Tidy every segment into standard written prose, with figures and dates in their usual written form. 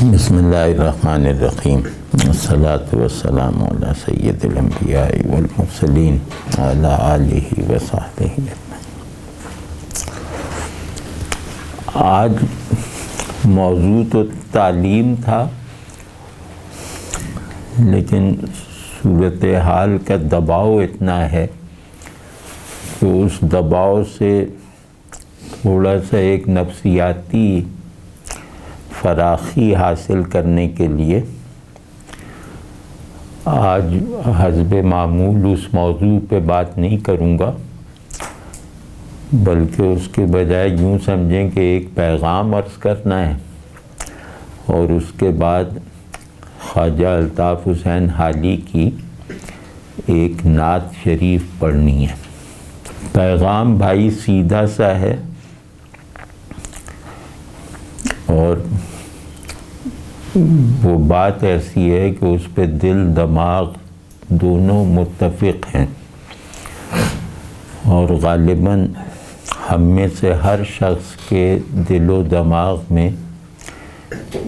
بسم اللہ الرحمن الرحیم والصلاة والسلام علی سید الانبیاء والمرسلین علی آلہ وصحبہ اجمعین۔ آج موضوع تو تعلیم تھا، لیکن صورتحال کا دباؤ اتنا ہے کہ اس دباؤ سے تھوڑا سا ایک نفسیاتی فراخی حاصل کرنے کے لیے آج حسب معمول اس موضوع پہ بات نہیں کروں گا، بلکہ اس کے بجائے یوں سمجھیں کہ ایک پیغام عرض کرنا ہے اور اس کے بعد خواجہ الطاف حسین حالی کی ایک نعت شریف پڑھنی ہے۔ پیغام بھائی سیدھا سا ہے اور وہ بات ایسی ہے کہ اس پہ دل دماغ دونوں متفق ہیں، اور غالباً ہم میں سے ہر شخص کے دل و دماغ میں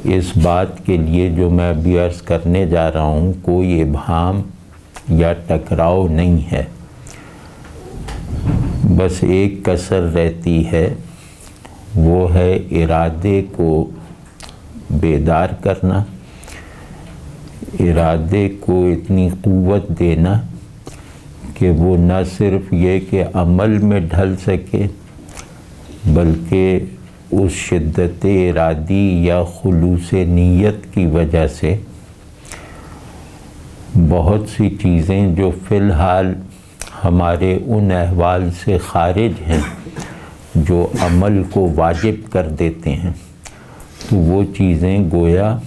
اس بات کے لیے جو میں ابھی عرض کرنے جا رہا ہوں کوئی ابہام یا ٹکراؤ نہیں ہے۔ بس ایک کسر رہتی ہے، وہ ہے ارادے کو بیدار کرنا، ارادے کو اتنی قوت دینا کہ وہ نہ صرف یہ کہ عمل میں ڈھل سکے، بلکہ اس شدت ارادی یا خلوص نیت کی وجہ سے بہت سی چیزیں جو فی الحال ہمارے ان احوال سے خارج ہیں جو عمل کو واجب کر دیتے ہیں، تو وہ چیزیں گویا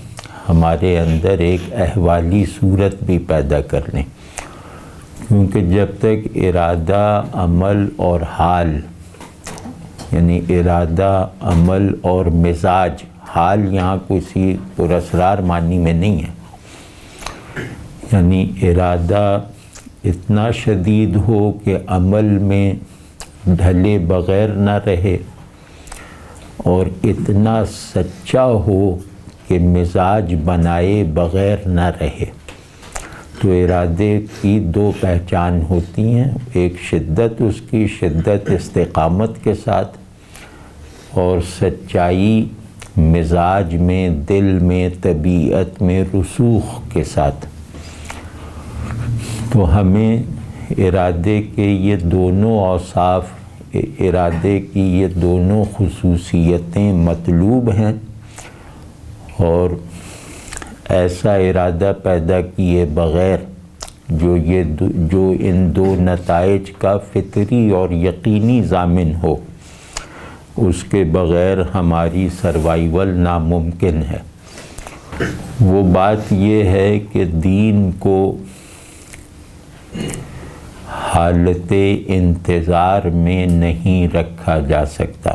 ہمارے اندر ایک احوالی صورت بھی پیدا کر لیں، کیونکہ جب تک ارادہ، عمل اور حال، یعنی ارادہ، عمل اور مزاج، حال یہاں کسی پراسرار معنی میں نہیں ہے، یعنی ارادہ اتنا شدید ہو کہ عمل میں ڈھلے بغیر نہ رہے، اور اتنا سچا ہو کہ مزاج بنائے بغیر نہ رہے، تو ارادے کی دو پہچان ہوتی ہیں، ایک شدت، اس کی شدت استقامت کے ساتھ، اور سچائی مزاج میں، دل میں، طبیعت میں رسوخ کے ساتھ۔ تو ہمیں ارادے کے یہ دونوں اوصاف، ارادے کی یہ دونوں خصوصیتیں مطلوب ہیں، اور ایسا ارادہ پیدا کیے بغیر جو ان دو نتائج کا فطری اور یقینی ضامن ہو، اس کے بغیر ہماری سروائیول ناممکن ہے۔ وہ بات یہ ہے کہ دین کو حالت انتظار میں نہیں رکھا جا سکتا،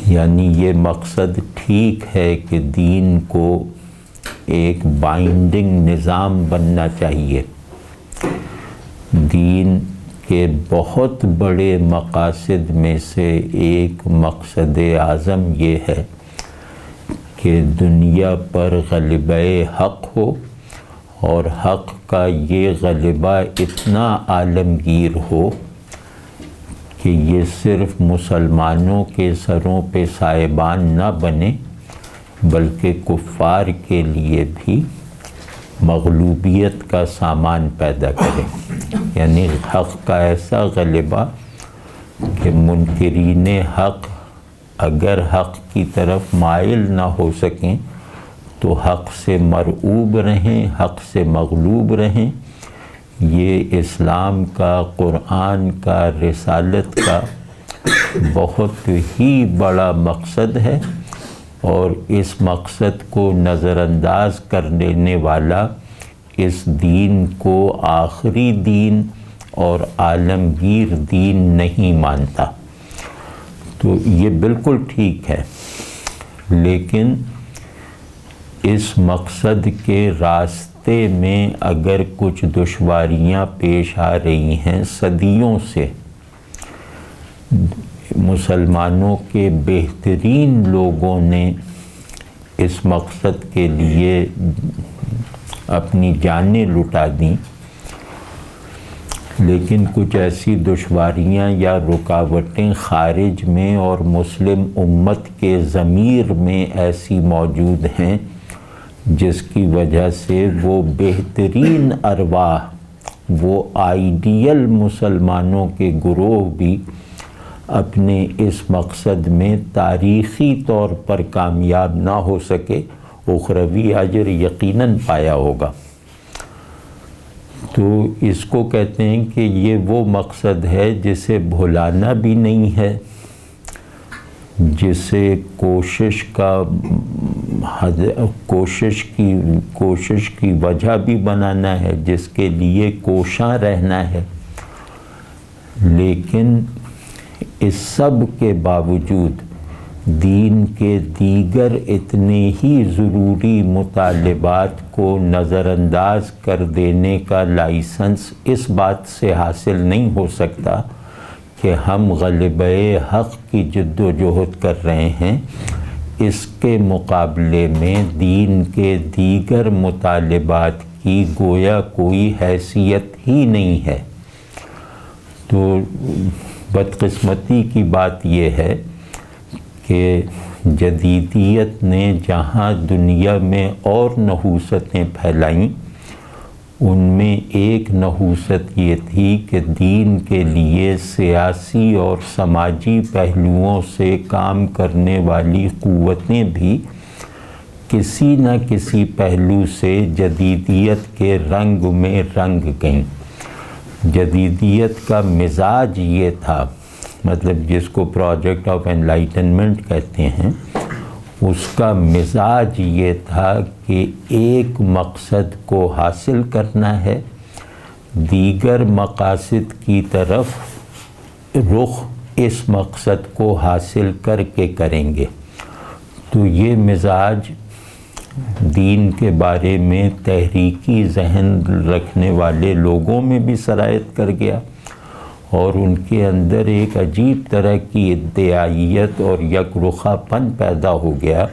یعنی یہ مقصد ٹھیک ہے کہ دین کو ایک بائنڈنگ نظام بننا چاہیے۔ دین کے بہت بڑے مقاصد میں سے ایک مقصد اعظم یہ ہے کہ دنیا پر غلبہ حق ہو، اور حق کا یہ غلبہ اتنا عالمگیر ہو کہ یہ صرف مسلمانوں کے سروں پہ سائبان نہ بنے، بلکہ کفار کے لیے بھی مغلوبیت کا سامان پیدا کرے، یعنی حق کا ایسا غلبہ کہ منکرین حق اگر حق کی طرف مائل نہ ہو سکیں تو حق سے مرعوب رہیں، حق سے مغلوب رہیں۔ یہ اسلام کا، قرآن کا، رسالت کا بہت ہی بڑا مقصد ہے، اور اس مقصد کو نظر انداز کر لینے والا اس دین کو آخری دین اور عالمگیر دین نہیں مانتا۔ تو یہ بالکل ٹھیک ہے، لیکن اس مقصد کے راستے میں اگر کچھ دشواریاں پیش آ رہی ہیں صدیوں سے، مسلمانوں کے بہترین لوگوں نے اس مقصد کے لیے اپنی جانیں لٹا دیں، لیکن کچھ ایسی دشواریاں یا رکاوٹیں خارج میں اور مسلم امت کے ضمیر میں ایسی موجود ہیں جس کی وجہ سے وہ بہترین ارواح، وہ آئیڈیل مسلمانوں کے گروہ بھی اپنے اس مقصد میں تاریخی طور پر کامیاب نہ ہو سکے، اخروی اجر یقیناً پایا ہوگا۔ تو اس کو کہتے ہیں کہ یہ وہ مقصد ہے جسے بھلانا بھی نہیں ہے، جسے کوشش کی وجہ بھی بنانا ہے، جس کے لیے کوشاں رہنا ہے، لیکن اس سب کے باوجود دین کے دیگر اتنے ہی ضروری مطالبات کو نظر انداز کر دینے کا لائسنس اس بات سے حاصل نہیں ہو سکتا کہ ہم غلبہ حق کی جد و جہد کر رہے ہیں، اس کے مقابلے میں دین کے دیگر مطالبات کی گویا کوئی حیثیت ہی نہیں ہے۔ تو بدقسمتی کی بات یہ ہے کہ جدیدیت نے جہاں دنیا میں اور نحوستیں پھیلائیں، ان میں ایک نحوست یہ تھی کہ دین کے لیے سیاسی اور سماجی پہلوؤں سے کام کرنے والی قوتیں بھی کسی نہ کسی پہلو سے جدیدیت کے رنگ میں رنگ گئیں۔ جدیدیت کا مزاج یہ تھا، مطلب جس کو پروجیکٹ آف انلائٹنمنٹ کہتے ہیں، اس کا مزاج یہ تھا کہ ایک مقصد کو حاصل کرنا ہے، دیگر مقاصد کی طرف رخ اس مقصد کو حاصل کر کے کریں گے۔ تو یہ مزاج دین کے بارے میں تحریکی ذہن رکھنے والے لوگوں میں بھی سرایت کر گیا، اور ان کے اندر ایک عجیب طرح کی ادعائیت اور یک رخا پن پیدا ہو گیا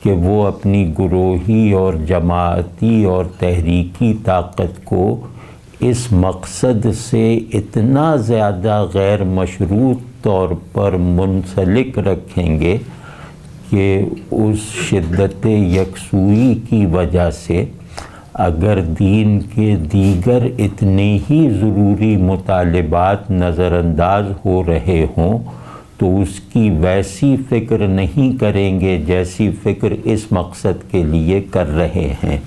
کہ وہ اپنی گروہی اور جماعتی اور تحریکی طاقت کو اس مقصد سے اتنا زیادہ غیر مشروط طور پر منسلک رکھیں گے کہ اس شدت یکسوئی کی وجہ سے اگر دین کے دیگر اتنے ہی ضروری مطالبات نظر انداز ہو رہے ہوں تو اس کی ویسی فکر نہیں کریں گے جیسی فکر اس مقصد کے لیے کر رہے ہیں۔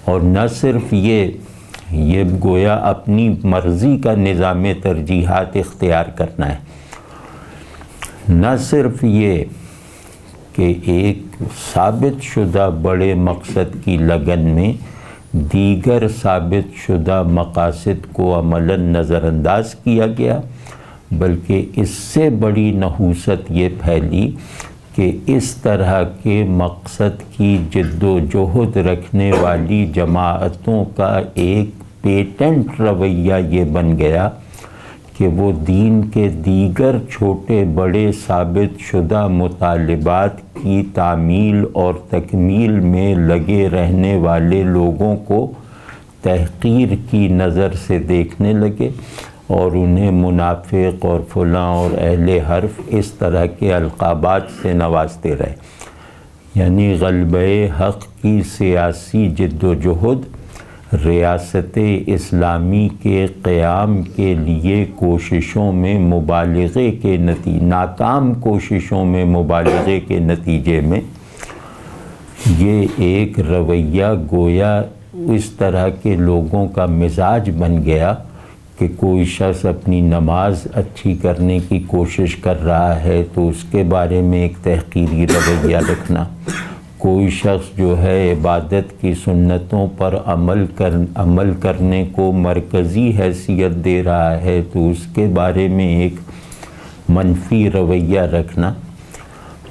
اور نہ صرف یہ گویا اپنی مرضی کا نظام ترجیحات اختیار کرنا ہے، نہ صرف یہ کہ ایک ثابت شدہ بڑے مقصد کی لگن میں دیگر ثابت شدہ مقاصد کو عملاً نظر انداز کیا گیا، بلکہ اس سے بڑی نحوست یہ پھیلی کہ اس طرح کے مقصد کی جد و جہد رکھنے والی جماعتوں کا ایک پیٹنٹ رویہ یہ بن گیا کہ وہ دین کے دیگر چھوٹے بڑے ثابت شدہ مطالبات کی تعمیل اور تکمیل میں لگے رہنے والے لوگوں کو تحقیر کی نظر سے دیکھنے لگے، اور انہیں منافق اور فلاں اور اہل حرف اس طرح کے القابات سے نوازتے رہے۔ یعنی غلبہ حق کی سیاسی جد و جہد ریاست اسلامی کے قیام کے لیے کوششوں میں مبالغے کے ناکام کوششوں میں مبالغے کے نتیجے میں یہ ایک رویہ گویا اس طرح کے لوگوں کا مزاج بن گیا کہ کوئی شخص اپنی نماز اچھی کرنے کی کوشش کر رہا ہے تو اس کے بارے میں ایک تحقیری رویہ رکھنا، کوئی شخص جو ہے عبادت کی سنتوں پر عمل کرنے کو مرکزی حیثیت دے رہا ہے تو اس کے بارے میں ایک منفی رویہ رکھنا،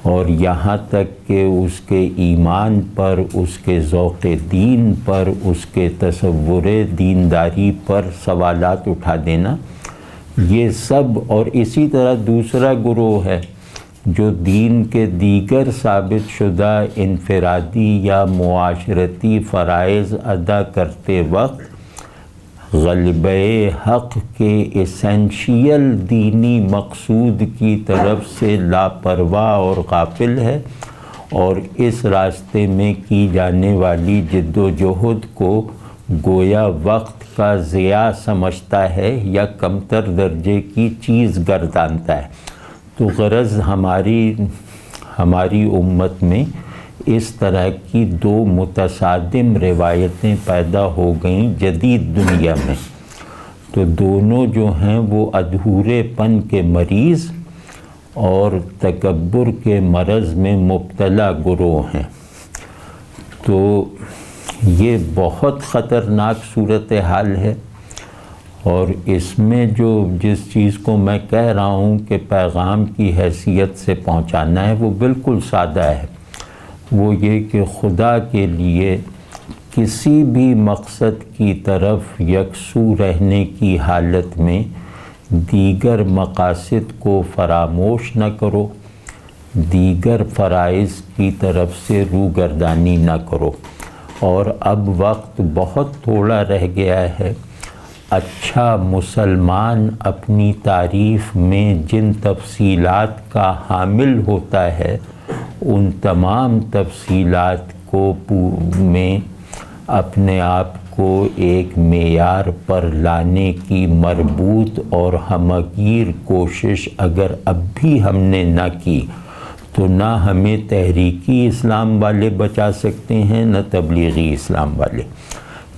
اور یہاں تک کہ اس کے ایمان پر، اس کے ذوق دین پر، اس کے تصور دینداری پر سوالات اٹھا دینا، یہ سب۔ اور اسی طرح دوسرا گروہ ہے جو دین کے دیگر ثابت شدہ انفرادی یا معاشرتی فرائض ادا کرتے وقت غلبہ حق کے اسینشیل دینی مقصود کی طرف سے لاپرواہ اور غافل ہے، اور اس راستے میں کی جانے والی جد و جہد کو گویا وقت کا ضیاع سمجھتا ہے یا کمتر درجے کی چیز گردانتا ہے۔ تو غرض ہماری امت میں اس طرح کی دو متصادم روایتیں پیدا ہو گئیں جدید دنیا میں، تو دونوں جو ہیں وہ ادھورے پن کے مریض اور تکبر کے مرض میں مبتلا گروہ ہیں۔ تو یہ بہت خطرناک صورتحال ہے، اور اس میں جس چیز کو میں کہہ رہا ہوں کہ پیغام کی حیثیت سے پہنچانا ہے وہ بالکل سادہ ہے، وہ یہ کہ خدا کے لیے کسی بھی مقصد کی طرف یکسو رہنے کی حالت میں دیگر مقاصد کو فراموش نہ کرو، دیگر فرائض کی طرف سے روگردانی نہ کرو۔ اور اب وقت بہت تھوڑا رہ گیا ہے۔ اچھا مسلمان اپنی تعریف میں جن تفصیلات کا حامل ہوتا ہے ان تمام تفصیلات کو میں اپنے آپ کو ایک معیار پر لانے کی مربوط اور ہمگیر کوشش اگر اب بھی ہم نے نہ کی تو نہ ہمیں تحریکی اسلام والے بچا سکتے ہیں نہ تبلیغی اسلام والے۔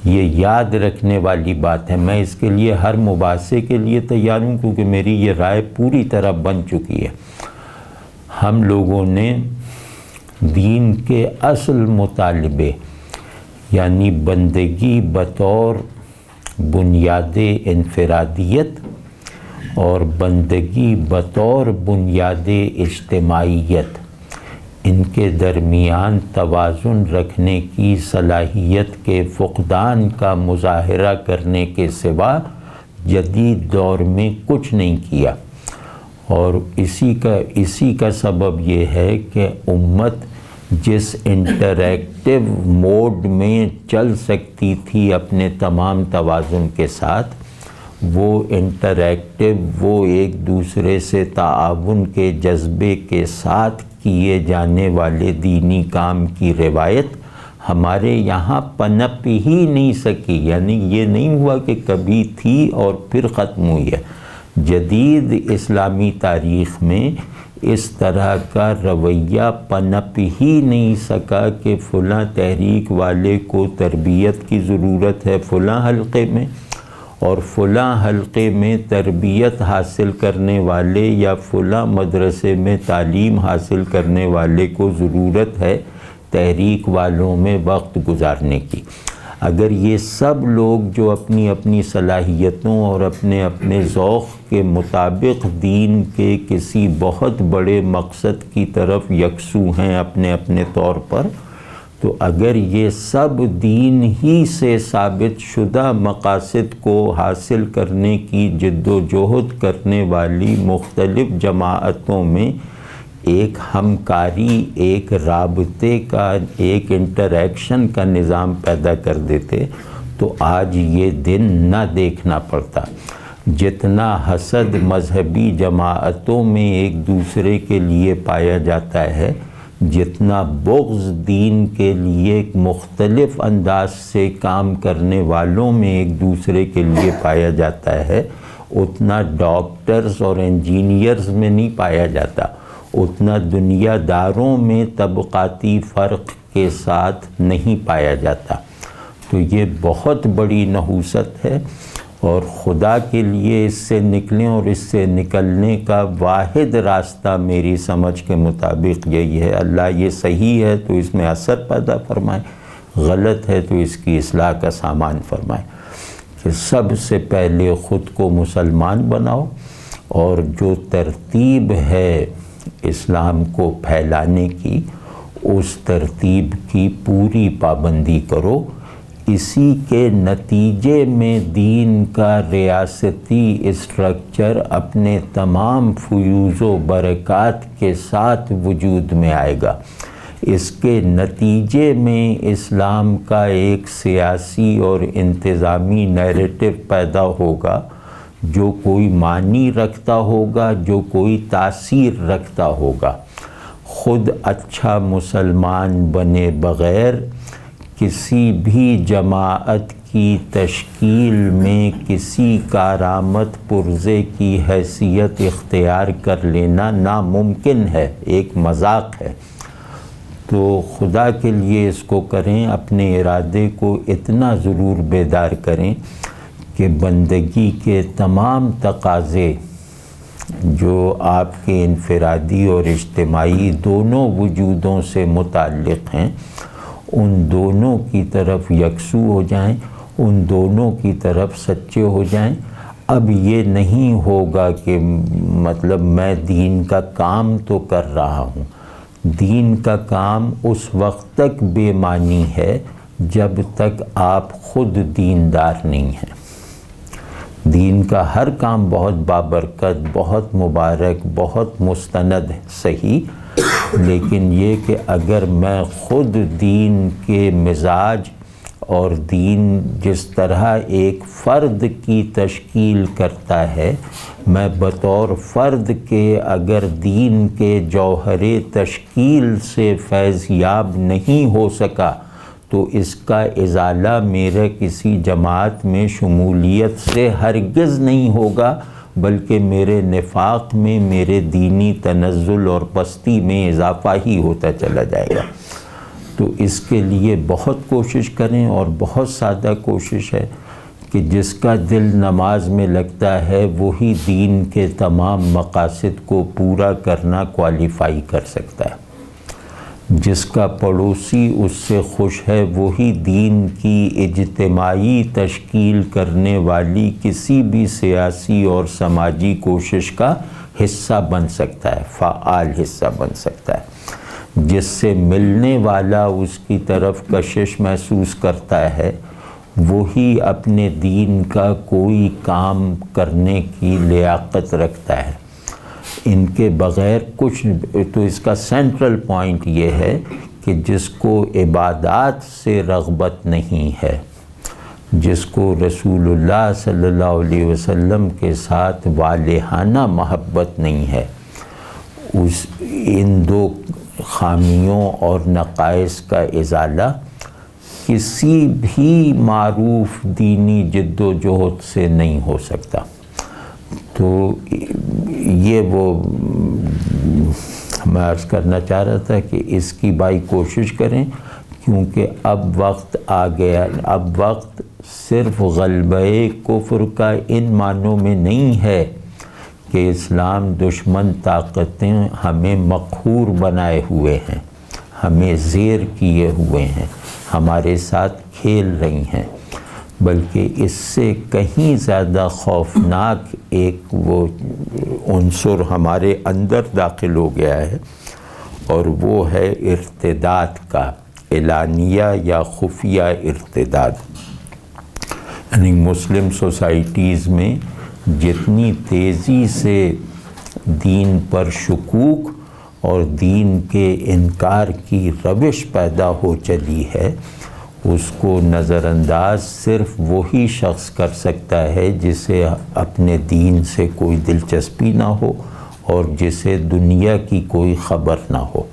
یہ یاد رکھنے والی بات ہے۔ میں اس کے لیے ہر مباحثے کے لیے تیار ہوں، کیونکہ میری یہ رائے پوری طرح بن چکی ہے۔ ہم لوگوں نے دین کے اصل مطالبے یعنی بندگی بطور بنیاد انفرادیت اور بندگی بطور بنیاد اجتماعیت، ان کے درمیان توازن رکھنے کی صلاحیت کے فقدان کا مظاہرہ کرنے کے سوا جدید دور میں کچھ نہیں کیا۔ اور اسی کا سبب یہ ہے کہ امت جس انٹریکٹیو موڈ میں چل سکتی تھی اپنے تمام توازن کے ساتھ، وہ ایک دوسرے سے تعاون کے جذبے کے ساتھ کیے جانے والے دینی کام کی روایت ہمارے یہاں پنپ ہی نہیں سکی۔ یعنی یہ نہیں ہوا کہ کبھی تھی اور پھر ختم ہوئی ہے۔ جدید اسلامی تاریخ میں اس طرح کا رویہ پنپ ہی نہیں سکا کہ فلاں تحریک والے کو تربیت کی ضرورت ہے فلاں حلقے میں، اور فلاں حلقے میں تربیت حاصل کرنے والے یا فلاں مدرسے میں تعلیم حاصل کرنے والے کو ضرورت ہے تحریک والوں میں وقت گزارنے کی۔ اگر یہ سب لوگ جو اپنی اپنی صلاحیتوں اور اپنے اپنے ذوق کے مطابق دین کے کسی بہت بڑے مقصد کی طرف یکسو ہیں اپنے اپنے طور پر، تو اگر یہ سب دین ہی سے ثابت شدہ مقاصد کو حاصل کرنے کی جد و جہد کرنے والی مختلف جماعتوں میں ایک ہمکاری، ایک رابطے کا، ایک انٹریکشن کا نظام پیدا کر دیتے تو آج یہ دن نہ دیکھنا پڑتا۔ جتنا حسد مذہبی جماعتوں میں ایک دوسرے کے لیے پایا جاتا ہے، جتنا بغض دین کے لیے مختلف انداز سے کام کرنے والوں میں ایک دوسرے کے لیے پایا جاتا ہے، اتنا ڈاکٹرز اور انجینئرز میں نہیں پایا جاتا، اتنا دنیا داروں میں طبقاتی فرق کے ساتھ نہیں پایا جاتا۔ تو یہ بہت بڑی نحوست ہے، اور خدا کے لیے اس سے نکلیں، اور اس سے نکلنے کا واحد راستہ میری سمجھ کے مطابق یہی ہے۔ اللہ یہ صحیح ہے تو اس میں اثر پیدا فرمائے، غلط ہے تو اس کی اصلاح کا سامان فرمائے، کہ سب سے پہلے خود کو مسلمان بناؤ، اور جو ترتیب ہے اسلام کو پھیلانے کی اس ترتیب کی پوری پابندی کرو۔ اسی کے نتیجے میں دین کا ریاستی اسٹرکچر اپنے تمام فیوز و برکات کے ساتھ وجود میں آئے گا۔ اس کے نتیجے میں اسلام کا ایک سیاسی اور انتظامی نیریٹو پیدا ہوگا جو کوئی معنی رکھتا ہوگا، جو کوئی تاثیر رکھتا ہوگا۔ خود اچھا مسلمان بنے بغیر کسی بھی جماعت کی تشکیل میں کسی کارآمد پرزے کی حیثیت اختیار کر لینا ناممکن ہے، ایک مذاق ہے۔ تو خدا کے لیے اس کو کریں، اپنے ارادے کو اتنا ضرور بیدار کریں کہ بندگی کے تمام تقاضے جو آپ کے انفرادی اور اجتماعی دونوں وجودوں سے متعلق ہیں ان دونوں کی طرف یکسو ہو جائیں، ان دونوں کی طرف سچے ہو جائیں۔ اب یہ نہیں ہوگا کہ مطلب میں دین کا کام تو کر رہا ہوں۔ دین کا کام اس وقت تک بے معنی ہے جب تک آپ خود دیندار نہیں ہیں۔ دین کا ہر کام بہت بابرکت، بہت مبارک، بہت مستند صحیح، لیکن یہ کہ اگر میں خود دین کے مزاج اور دین جس طرح ایک فرد کی تشکیل کرتا ہے، میں بطور فرد کے اگر دین کے جوہر تشکیل سے فیض یاب نہیں ہو سکا تو اس کا ازالہ میرے کسی جماعت میں شمولیت سے ہرگز نہیں ہوگا، بلکہ میرے نفاق میں، میرے دینی تنزل اور پستی میں اضافہ ہی ہوتا چلا جائے گا۔ تو اس کے لیے بہت کوشش کریں، اور بہت سادہ کوشش ہے کہ جس کا دل نماز میں لگتا ہے وہی دین کے تمام مقاصد کو پورا کرنا کوالیفائی کر سکتا ہے۔ جس کا پڑوسی اس سے خوش ہے وہی دین کی اجتماعی تشکیل کرنے والی کسی بھی سیاسی اور سماجی کوشش کا حصہ بن سکتا ہے، فعال حصہ بن سکتا ہے۔ جس سے ملنے والا اس کی طرف کشش محسوس کرتا ہے وہی اپنے دین کا کوئی کام کرنے کی لیاقت رکھتا ہے۔ ان کے بغیر کچھ، تو اس کا سینٹرل پوائنٹ یہ ہے کہ جس کو عبادات سے رغبت نہیں ہے، جس کو رسول اللہ صلی اللہ علیہ وسلم کے ساتھ والہانہ محبت نہیں ہے، ان دو خامیوں اور نقائص کا ازالہ کسی بھی معروف دینی جد و جہد سے نہیں ہو سکتا۔ تو یہ وہ میں عرض کرنا چاہ رہا تھا کہ اس کی بھائی کوشش کریں، کیونکہ اب وقت آ گیا، اب وقت صرف غلبہ کفر کا ان معنوں میں نہیں ہے کہ اسلام دشمن طاقتیں ہمیں مقہور بنائے ہوئے ہیں، ہمیں زیر کیے ہوئے ہیں، ہمارے ساتھ کھیل رہی ہیں، بلکہ اس سے کہیں زیادہ خوفناک ایک وہ عنصر ہمارے اندر داخل ہو گیا ہے، اور وہ ہے ارتداد کا، اعلانیہ یا خفیہ ارتداد۔ یعنی مسلم سوسائٹیز میں جتنی تیزی سے دین پر شکوک اور دین کے انکار کی روش پیدا ہو چلی ہے، اس کو نظر انداز صرف وہی شخص کر سکتا ہے جسے اپنے دین سے کوئی دلچسپی نہ ہو اور جسے دنیا کی کوئی خبر نہ ہو۔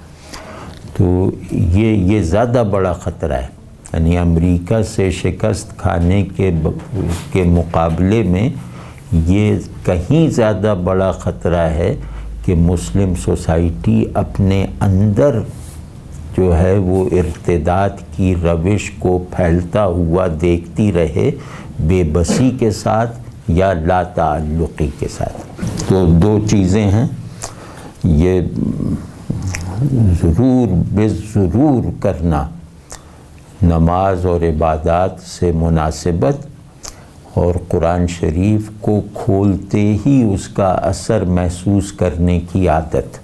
تو یہ زیادہ بڑا خطرہ ہے، یعنی امریکہ سے شکست کھانے کے مقابلے میں یہ کہیں زیادہ بڑا خطرہ ہے کہ مسلم سوسائٹی اپنے اندر جو ہے وہ ارتداد کی روش کو پھیلتا ہوا دیکھتی رہے، بے بسی کے ساتھ یا لا تعلقی کے ساتھ۔ تو دو چیزیں ہیں، یہ ضرور کرنا، نماز اور عبادات سے مناسبت، اور قرآن شریف کو کھولتے ہی اس کا اثر محسوس کرنے کی عادت۔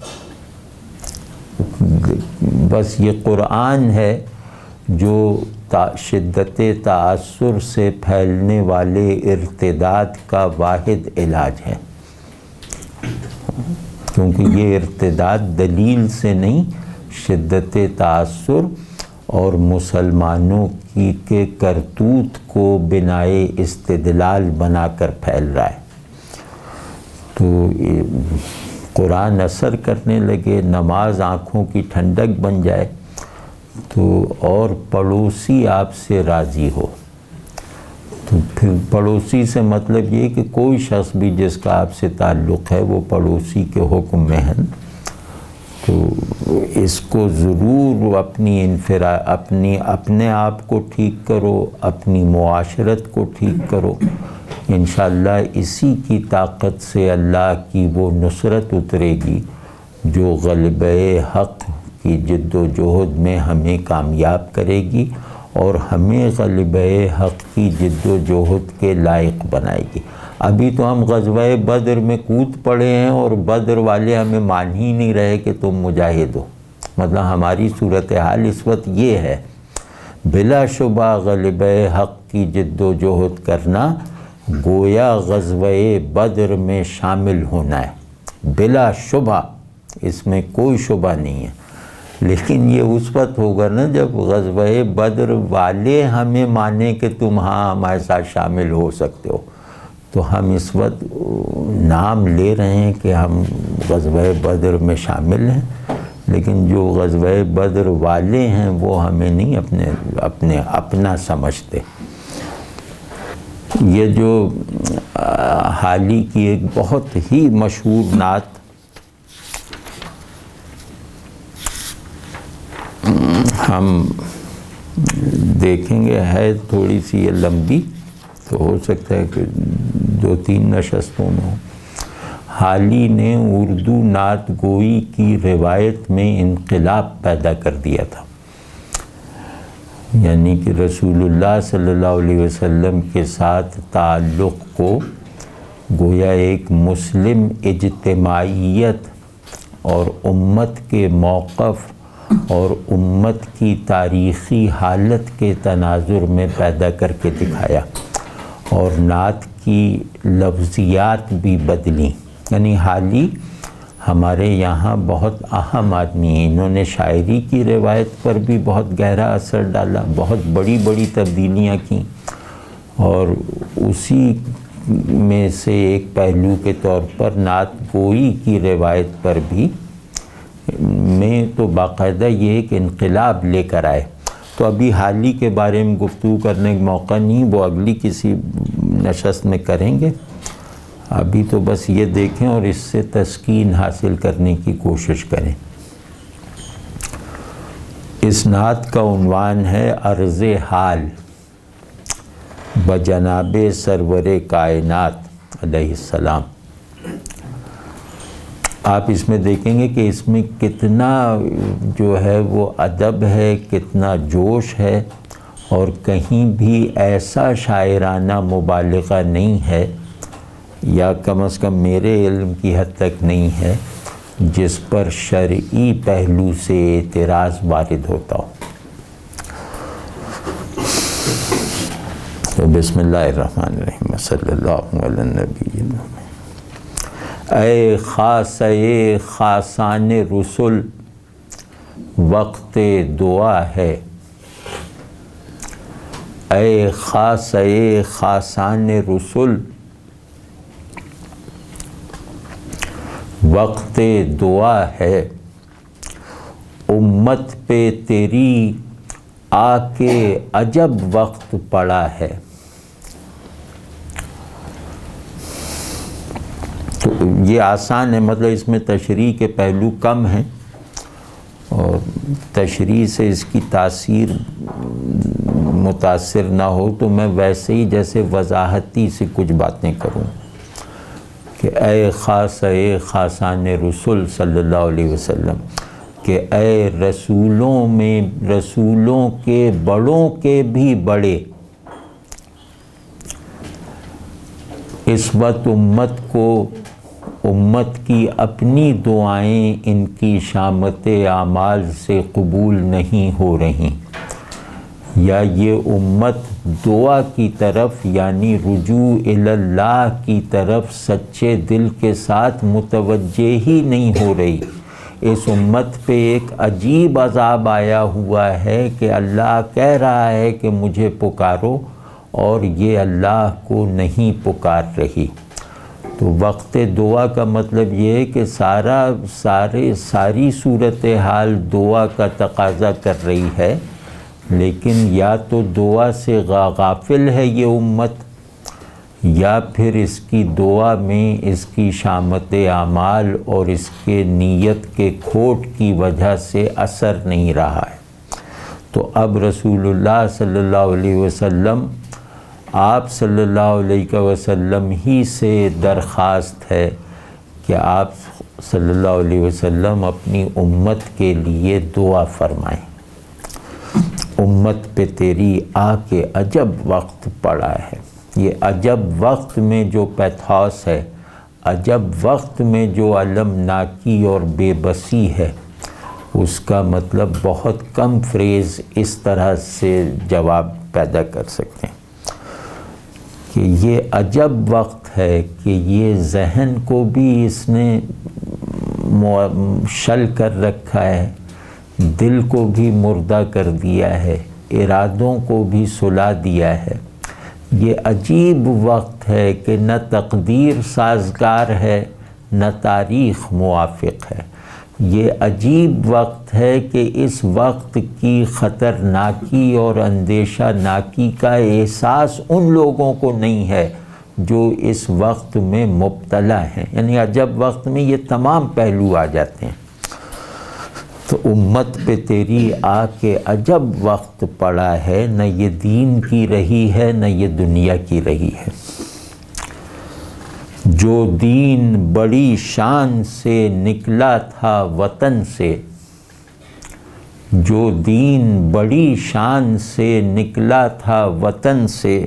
بس یہ قرآن ہے جو شدت تأثر سے پھیلنے والے ارتداد کا واحد علاج ہے، کیونکہ یہ ارتداد دلیل سے نہیں، شدت تأثر اور مسلمانوں کے کرتوت کو بنائے استدلال بنا کر پھیل رہا ہے۔ تو قرآن اثر کرنے لگے، نماز آنکھوں کی ٹھنڈک بن جائے، تو اور پڑوسی آپ سے راضی ہو، تو پھر پڑوسی سے مطلب یہ کہ کوئی شخص بھی جس کا آپ سے تعلق ہے وہ پڑوسی کے حکم میں ہے، تو اس کو ضرور اپنے آپ کو ٹھیک کرو، اپنی معاشرت کو ٹھیک کرو، انشاءاللہ اسی کی طاقت سے اللہ کی وہ نصرت اترے گی جو غلبہ حق کی جد و جہد میں ہمیں کامیاب کرے گی اور ہمیں غلبہ حق کی جد و جہد کے لائق بنائے گی۔ ابھی تو ہم غزوہ بدر میں کود پڑے ہیں اور بدر والے ہمیں مان ہی نہیں رہے کہ تم مجاہد ہو، مطلب ہماری صورتحال اس وقت یہ ہے۔ بلا شبہ غلبہ حق کی جد و جہد کرنا گویا غزوہ بدر میں شامل ہونا ہے، بلا شبہ، اس میں کوئی شبہ نہیں ہے، لیکن یہ اس وقت ہوگا نا جب غزوہ بدر والے ہمیں مانیں کہ تم ہاں ہمارے ساتھ شامل ہو سکتے ہو۔ تو ہم اس وقت نام لے رہے ہیں کہ ہم غزوہ بدر میں شامل ہیں، لیکن جو غزوہ بدر والے ہیں وہ ہمیں نہیں اپنا سمجھتے۔ یہ جو حال ہی کی ایک بہت ہی مشہور نعت ہم دیکھیں گے، ہے تھوڑی سی یہ لمبی، تو ہو سکتا ہے کہ 2-3 نشستوں میں ہو۔ حالی نے اردو نعت گوئی کی روایت میں انقلاب پیدا کر دیا تھا، یعنی کہ رسول اللہ صلی اللہ علیہ وسلم کے ساتھ تعلق کو گویا ایک مسلم اجتماعیت اور امت کے موقف اور امت کی تاریخی حالت کے تناظر میں پیدا کر کے دکھایا، اور نعت کی لفظیات بھی بدلیں۔ یعنی حالی ہمارے یہاں بہت اہم آدمی ہیں، انہوں نے شاعری کی روایت پر بھی بہت گہرا اثر ڈالا، بہت بڑی بڑی تبدیلیاں کیں، اور اسی میں سے ایک پہلو کے طور پر نعت گوئی کی روایت پر بھی میں تو باقاعدہ یہ ایک انقلاب لے کر آئے۔ تو ابھی حالی کے بارے میں گفتگو کرنے کا موقع نہیں، وہ اگلی کسی نشست میں کریں گے، ابھی تو بس یہ دیکھیں اور اس سے تسکین حاصل کرنے کی کوشش کریں۔ اس نعت کا عنوان ہے عرض حال بجناب سرور کائنات علیہ السلام۔ آپ اس میں دیکھیں گے کہ اس میں کتنا جو ہے وہ ادب ہے، کتنا جوش ہے، اور کہیں بھی ایسا شاعرانہ مبالغہ نہیں ہے، یا کم از کم میرے علم کی حد تک نہیں ہے، جس پر شرعی پہلو سے اعتراض وارد ہوتا ہو۔ تو بسم اللہ الرحمن الرحیم، صلی اللہ علی النبی۔ اے خاصے خاصان رسول وقت دعا ہے، اے خاصے خاصان رسول وقت دعا ہے، امت پہ تیری آ کے عجب وقت پڑا ہے۔ تو یہ آسان ہے، مطلب اس میں تشریح کے پہلو کم ہیں، اور تشریح سے اس کی تاثیر متاثر نہ ہو تو میں ویسے ہی جیسے وضاحتی سے کچھ باتیں کروں کہ اے خاص اے خاصان رسول صلی اللہ علیہ وسلم، کہ اے رسولوں میں رسولوں کے بڑوں کے بھی بڑے، اس وقت امت کو امت کی اپنی دعائیں ان کی شامت اعمال سے قبول نہیں ہو رہی، یا یہ امت دعا کی طرف یعنی رجوع اللہ کی طرف سچے دل کے ساتھ متوجہ ہی نہیں ہو رہی۔ اس امت پہ ایک عجیب عذاب آیا ہوا ہے کہ اللہ کہہ رہا ہے کہ مجھے پکارو، اور یہ اللہ کو نہیں پکار رہی۔ تو وقت دعا کا مطلب یہ ہے کہ ساری صورتحال دعا کا تقاضا کر رہی ہے، لیکن یا تو دعا سے غافل ہے یہ امت، یا پھر اس کی دعا میں اس کی شامت اعمال اور اس کے نیت کے کھوٹ کی وجہ سے اثر نہیں رہا ہے۔ تو اب رسول اللہ صلی اللہ علیہ وسلم، آپ صلی اللہ علیہ وسلم ہی سے درخواست ہے کہ آپ صلی اللہ علیہ وسلم اپنی امت کے لیے دعا فرمائیں۔ امت پہ تیری آ کے عجب وقت پڑا ہے۔ یہ عجب وقت میں جو پیتھاس ہے، عجب وقت میں جو المناکی اور بے بسی ہے، اس کا مطلب بہت کم فریز اس طرح سے جواب پیدا کر سکتے ہیں کہ یہ عجب وقت ہے کہ یہ ذہن کو بھی اس نے شل کر رکھا ہے، دل کو بھی مردہ کر دیا ہے، ارادوں کو بھی سلا دیا ہے۔ یہ عجیب وقت ہے کہ نہ تقدیر سازگار ہے نہ تاریخ موافق ہے۔ یہ عجیب وقت ہے کہ اس وقت کی خطرناکی اور اندیشہ ناکی کا احساس ان لوگوں کو نہیں ہے جو اس وقت میں مبتلا ہیں۔ یعنی عجب وقت میں یہ تمام پہلو آ جاتے ہیں۔ تو امت پہ تیری آ کے عجب وقت پڑا ہے، نہ یہ دین کی رہی ہے نہ یہ دنیا کی رہی ہے۔ جو دین بڑی شان سے نکلا تھا وطن سے، جو دین بڑی شان سے نکلا تھا وطن سے،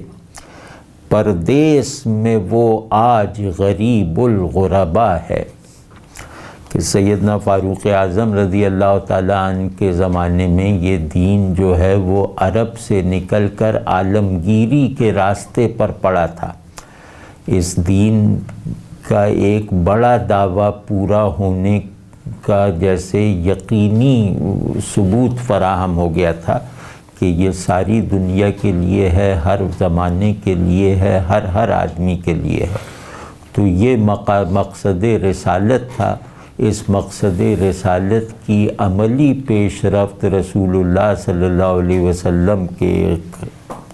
پردیس میں وہ آج غریب الغربا ہے۔ کہ سیدنا فاروق اعظم رضی اللہ تعالیٰ عنہ کے زمانے میں یہ دین جو ہے وہ عرب سے نکل کر عالمگیری کے راستے پر پڑا تھا۔ اس دین کا ایک بڑا دعویٰ پورا ہونے کا جیسے یقینی ثبوت فراہم ہو گیا تھا کہ یہ ساری دنیا کے لیے ہے، ہر زمانے کے لیے ہے، ہر آدمی کے لیے ہے۔ تو یہ مقصد رسالت تھا۔ اس مقصد رسالت کی عملی پیش رفت رسول اللہ صلی اللہ علیہ وسلم کے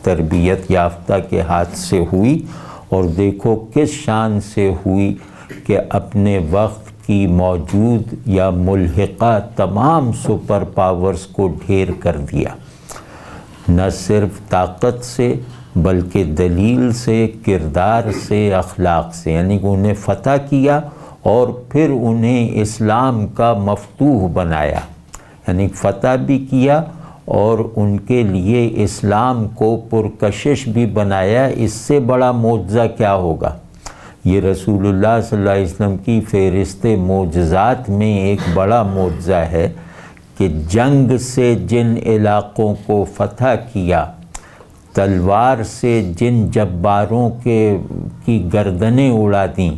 تربیت یافتہ کے ہاتھ سے ہوئی، اور دیکھو کس شان سے ہوئی کہ اپنے وقت کی موجود یا ملحقہ تمام سپر پاورز کو ڈھیر کر دیا، نہ صرف طاقت سے بلکہ دلیل سے، کردار سے، اخلاق سے، یعنی کہ انہیں فتح کیا اور پھر انہیں اسلام کا مفتوح بنایا، یعنی فتح بھی کیا اور ان کے لیے اسلام کو پرکشش بھی بنایا۔ اس سے بڑا معجزہ کیا ہوگا؟ یہ رسول اللہ صلی اللہ علیہ وسلم کی فہرست معجزات میں ایک بڑا معجزہ ہے کہ جنگ سے جن علاقوں کو فتح کیا، تلوار سے جن جباروں کی گردنیں اڑا دیں،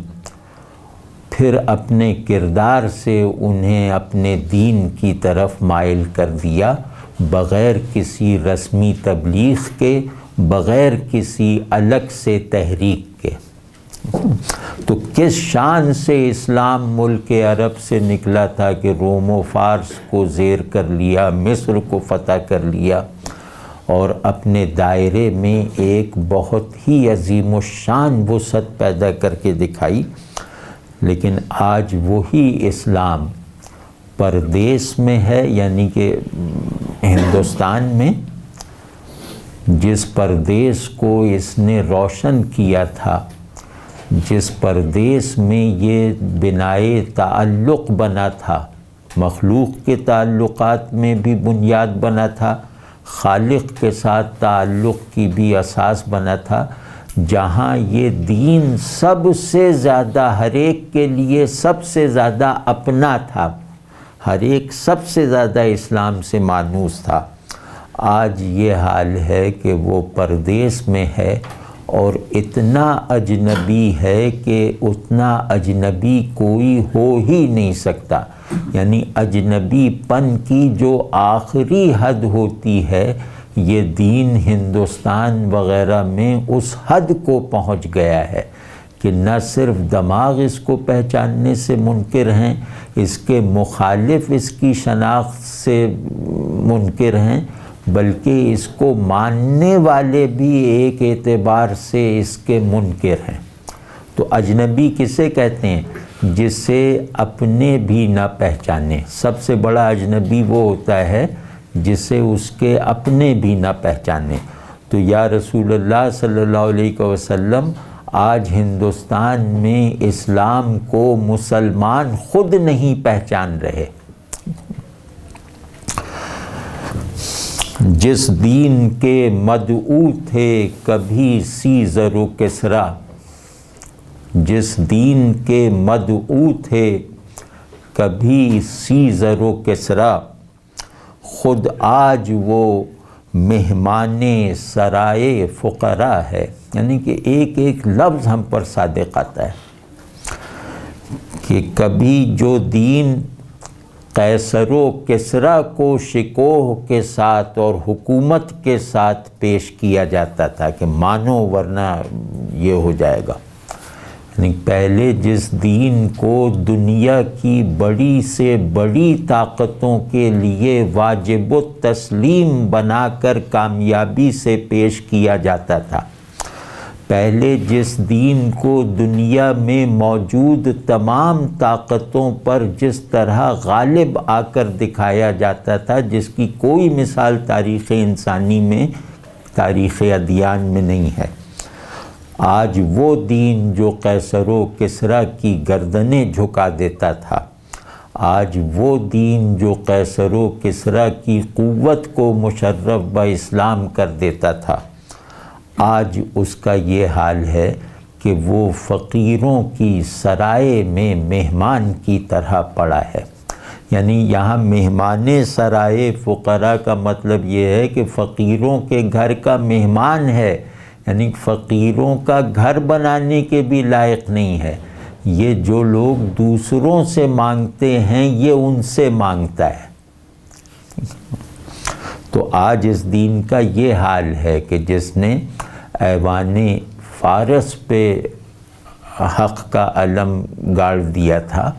پھر اپنے کردار سے انہیں اپنے دین کی طرف مائل کر دیا، بغیر کسی رسمی تبلیغ کے، بغیر کسی الگ سے تحریک کے۔ تو کس شان سے اسلام ملک عرب سے نکلا تھا کہ روم و فارس کو زیر کر لیا، مصر کو فتح کر لیا، اور اپنے دائرے میں ایک بہت ہی عظیم الشان وسعت پیدا کر کے دکھائی۔ لیکن آج وہی اسلام پردیس میں ہے، یعنی کہ ہندوستان میں، جس پردیس کو اس نے روشن کیا تھا، جس پردیس میں یہ بنائے تعلق بنا تھا، مخلوق کے تعلقات میں بھی بنیاد بنا تھا، خالق کے ساتھ تعلق کی بھی اساس بنا تھا، جہاں یہ دین سب سے زیادہ ہر ایک کے لیے سب سے زیادہ اپنا تھا، ہر ایک سب سے زیادہ اسلام سے مانوس تھا۔ آج یہ حال ہے کہ وہ پردیس میں ہے اور اتنا اجنبی ہے کہ اتنا اجنبی کوئی ہو ہی نہیں سکتا. یعنی اجنبی پن کی جو آخری حد ہوتی ہے یہ دین ہندوستان وغیرہ میں اس حد کو پہنچ گیا ہے کہ نہ صرف دماغ اس کو پہچاننے سے منکر ہیں، اس کے مخالف اس کی شناخت سے منکر ہیں، بلکہ اس کو ماننے والے بھی ایک اعتبار سے اس کے منکر ہیں. تو اجنبی کسے کہتے ہیں؟ جسے اپنے بھی نہ پہچانے. سب سے بڑا اجنبی وہ ہوتا ہے جسے اس کے اپنے بھی نہ پہچانے. تو یا رسول اللہ صلی اللہ علیہ وسلم، آج ہندوستان میں اسلام کو مسلمان خود نہیں پہچان رہے. جس دین کے مدعو تھے کبھی سیزر و کسریٰ، جس دین کے مدعو تھے کبھی سیزر و کسریٰ، خود آج وہ مہمان سرائے فقراء ہے. یعنی کہ ایک ایک لفظ ہم پر صادق آتا ہے کہ کبھی جو دین قیصر و کسریٰ کو شکوہ کے ساتھ اور حکومت کے ساتھ پیش کیا جاتا تھا کہ مانو ورنہ یہ ہو جائے گا. یعنی پہلے جس دین کو دنیا کی بڑی سے بڑی طاقتوں کے لیے واجب التسلیم بنا کر کامیابی سے پیش کیا جاتا تھا، پہلے جس دین کو دنیا میں موجود تمام طاقتوں پر جس طرح غالب آ کر دکھایا جاتا تھا، جس کی کوئی مثال تاریخ انسانی میں، تاریخ ادیان میں نہیں ہے، آج وہ دین جو قیصر و کسریٰ کی گردنیں جھکا دیتا تھا، آج وہ دین جو قیصر و کسریٰ کی قوت کو مشرف باسلام کر دیتا تھا، آج اس کا یہ حال ہے کہ وہ فقیروں کی سرائے میں مہمان کی طرح پڑا ہے. یعنی یہاں مہمان سرائے فقراء کا مطلب یہ ہے کہ فقیروں کے گھر کا مہمان ہے، یعنی فقیروں کا گھر بنانے کے بھی لائق نہیں ہے. یہ جو لوگ دوسروں سے مانگتے ہیں یہ ان سے مانگتا ہے. تو آج اس دین کا یہ حال ہے کہ جس نے ایوان فارس پہ حق کا علم گاڑ دیا تھا،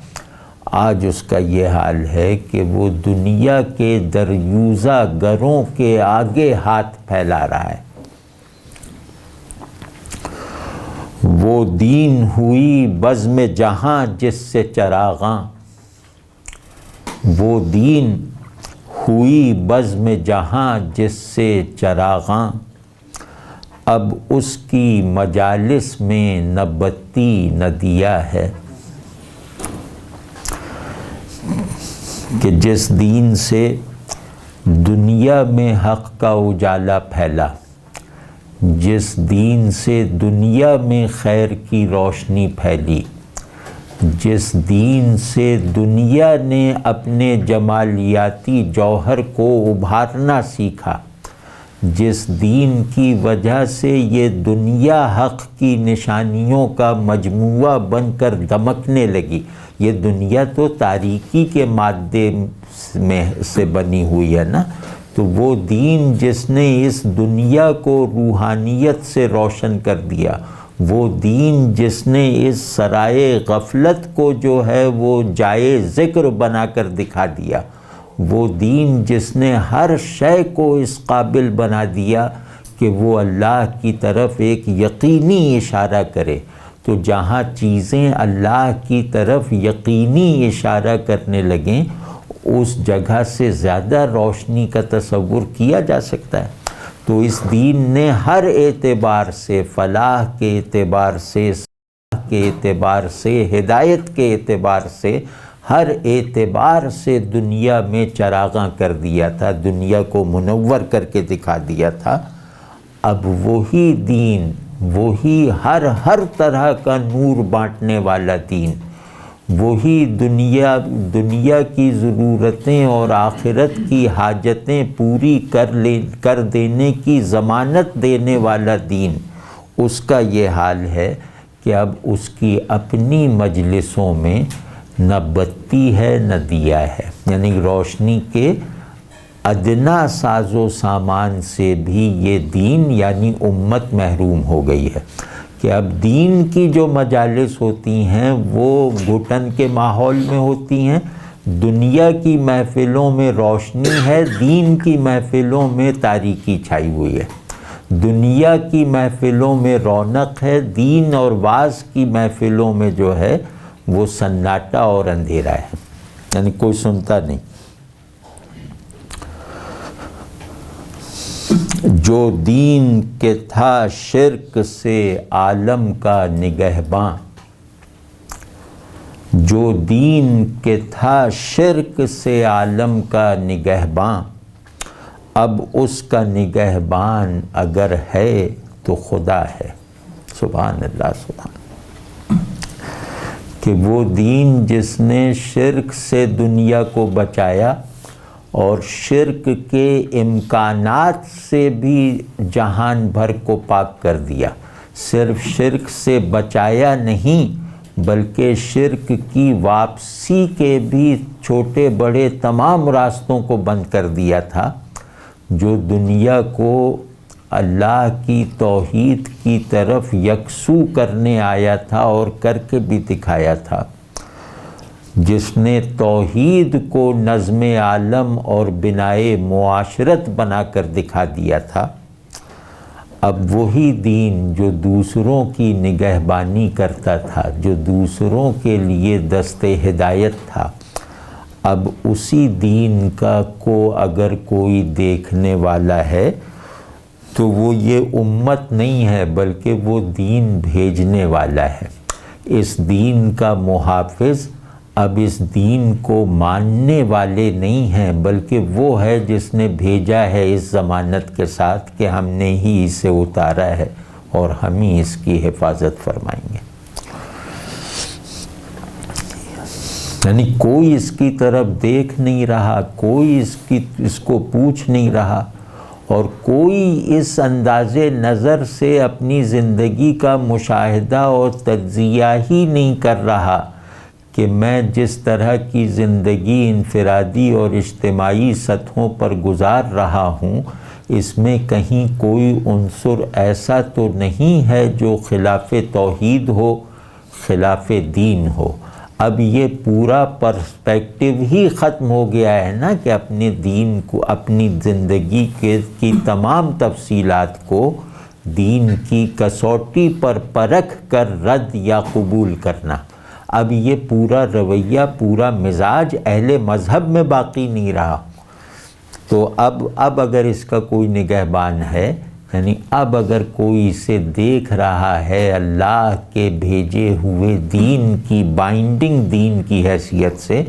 آج اس کا یہ حال ہے کہ وہ دنیا کے دریوزہ گروں کے آگے ہاتھ پھیلا رہا ہے. وہ دین ہوئی بزم جہاں جس سے چراغاں، وہ دین ہوئی بزم جہاں جس سے چراغاں، اب اس کی مجالس میں نہ بتی نہ دیا ہے. کہ جس دین سے دنیا میں حق کا اجالا پھیلا، جس دین سے دنیا میں خیر کی روشنی پھیلی، جس دین سے دنیا نے اپنے جمالیاتی جوہر کو ابھارنا سیکھا، جس دین کی وجہ سے یہ دنیا حق کی نشانیوں کا مجموعہ بن کر دمکنے لگی. یہ دنیا تو تاریکی کے مادے میں سے بنی ہوئی ہے نا، تو وہ دین جس نے اس دنیا کو روحانیت سے روشن کر دیا، وہ دین جس نے اس سرائے غفلت کو جو ہے وہ جائے ذکر بنا کر دکھا دیا، وہ دین جس نے ہر شے کو اس قابل بنا دیا کہ وہ اللہ کی طرف ایک یقینی اشارہ کرے. تو جہاں چیزیں اللہ کی طرف یقینی اشارہ کرنے لگیں، اس جگہ سے زیادہ روشنی کا تصور کیا جا سکتا ہے. تو اس دین نے ہر اعتبار سے، فلاح کے اعتبار سے، صلاح کے اعتبار سے، ہدایت کے اعتبار سے، ہر اعتبار سے دنیا میں چراغاں کر دیا تھا، دنیا کو منور کر کے دکھا دیا تھا. اب وہی دین، وہی ہر طرح کا نور بانٹنے والا دین، وہی دنیا کی ضرورتیں اور آخرت کی حاجتیں پوری کر دینے کی ضمانت دینے والا دین، اس کا یہ حال ہے کہ اب اس کی اپنی مجلسوں میں نہ بتی ہے نہ دیا ہے، یعنی روشنی کے ادنا ساز و سامان سے بھی یہ دین یعنی امت محروم ہو گئی ہے کہ اب دین کی جو مجالس ہوتی ہیں وہ گھٹن کے ماحول میں ہوتی ہیں، دنیا کی محفلوں میں روشنی ہے، دین کی محفلوں میں تاریکی چھائی ہوئی ہے، دنیا کی محفلوں میں رونق ہے، دین اور وعظ کی محفلوں میں جو ہے وہ سناٹا اور اندھیرا ہے، یعنی کوئی سنتا نہیں۔ جو دین کے تھا شرک سے عالم کا نگہباں، جو دین کے تھا شرک سے عالم کا نگہباں، اب اس کا نگہبان اگر ہے تو خدا ہے۔ سبحان اللہ، سبحان اللہ، کہ وہ دین جس نے شرک سے دنیا کو بچایا اور شرک کے امکانات سے بھی جہان بھر کو پاک کر دیا، صرف شرک سے بچایا نہیں بلکہ شرک کی واپسی کے بھی چھوٹے بڑے تمام راستوں کو بند کر دیا تھا، جو دنیا کو اللہ کی توحید کی طرف یکسو کرنے آیا تھا اور کر کے بھی دکھایا تھا، جس نے توحید کو نظم عالم اور بنائے معاشرت بنا کر دکھا دیا تھا، اب وہی دین جو دوسروں کی نگہبانی کرتا تھا، جو دوسروں کے لیے دست ہدایت تھا، اب اسی دین کو اگر کوئی دیکھنے والا ہے تو وہ یہ امت نہیں ہے بلکہ وہ دین بھیجنے والا ہے۔ اس دین کا محافظ اب اس دین کو ماننے والے نہیں ہیں بلکہ وہ ہے جس نے بھیجا ہے اس ضمانت کے ساتھ کہ ہم نے ہی اسے اتارا ہے اور ہم ہی اس کی حفاظت فرمائیں گے۔ یعنی کوئی اس کی طرف دیکھ نہیں رہا، کوئی اس کو پوچھ نہیں رہا، اور کوئی اس انداز نظر سے اپنی زندگی کا مشاہدہ اور تجزیہ ہی نہیں کر رہا کہ میں جس طرح کی زندگی انفرادی اور اجتماعی سطحوں پر گزار رہا ہوں، اس میں کہیں کوئی عنصر ایسا تو نہیں ہے جو خلاف توحید ہو، خلاف دین ہو۔ اب یہ پورا پرسپیکٹیو ہی ختم ہو گیا ہے نا کہ اپنے دین کو، اپنی زندگی کی تمام تفصیلات کو دین کی کسوٹی پر پرکھ کر رد یا قبول کرنا۔ اب یہ پورا رویہ، پورا مزاج اہل مذہب میں باقی نہیں رہا۔ تو اب اگر اس کا کوئی نگہبان ہے، یعنی اب اگر کوئی اسے دیکھ رہا ہے اللہ کے بھیجے ہوئے دین کی، بائنڈنگ دین کی حیثیت سے،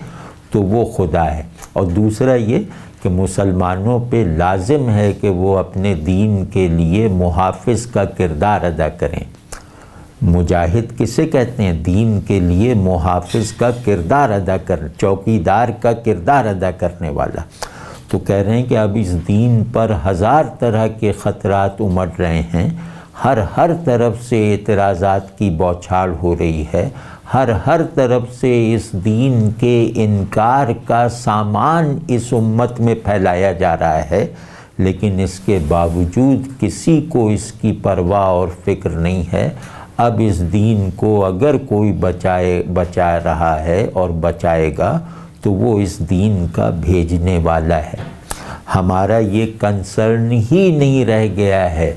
تو وہ خدا ہے۔ اور دوسرا یہ کہ مسلمانوں پہ لازم ہے کہ وہ اپنے دین کے لیے محافظ کا کردار ادا کریں۔ مجاہد کسے کہتے ہیں؟ دین کے لیے محافظ کا کردار ادا کر، چوکیدار کا کردار ادا کرنے والا۔ تو کہہ رہے ہیں کہ اب اس دین پر ہزار طرح کے خطرات امڑ رہے ہیں، ہر طرف سے اعتراضات کی بوچھاڑ ہو رہی ہے، ہر طرف سے اس دین کے انکار کا سامان اس امت میں پھیلایا جا رہا ہے، لیکن اس کے باوجود کسی کو اس کی پرواہ اور فکر نہیں ہے۔ اب اس دین کو اگر کوئی بچا رہا ہے اور بچائے گا تو وہ اس دین کا بھیجنے والا ہے۔ ہمارا یہ کنسرن ہی نہیں رہ گیا ہے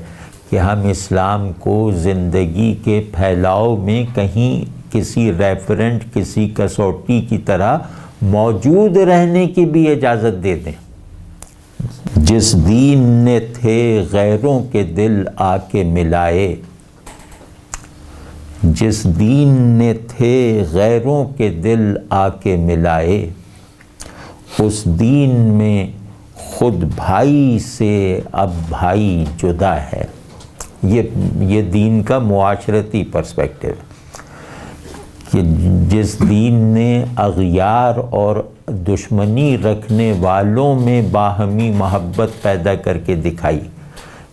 کہ ہم اسلام کو زندگی کے پھیلاؤ میں کہیں کسی ریفرنٹ، کسی کسوٹی کی طرح موجود رہنے کی بھی اجازت دے دیں۔ جس دین نے تھے غیروں کے دل آ کے ملائے، جس دین نے تھے غیروں کے دل آ کے ملائے، اس دین میں خود بھائی سے اب بھائی جدا ہے۔ یہ دین کا معاشرتی پرسپیکٹیو کہ کہ جس دین نے اغیار اور دشمنی رکھنے والوں میں باہمی محبت پیدا کر کے دکھائی،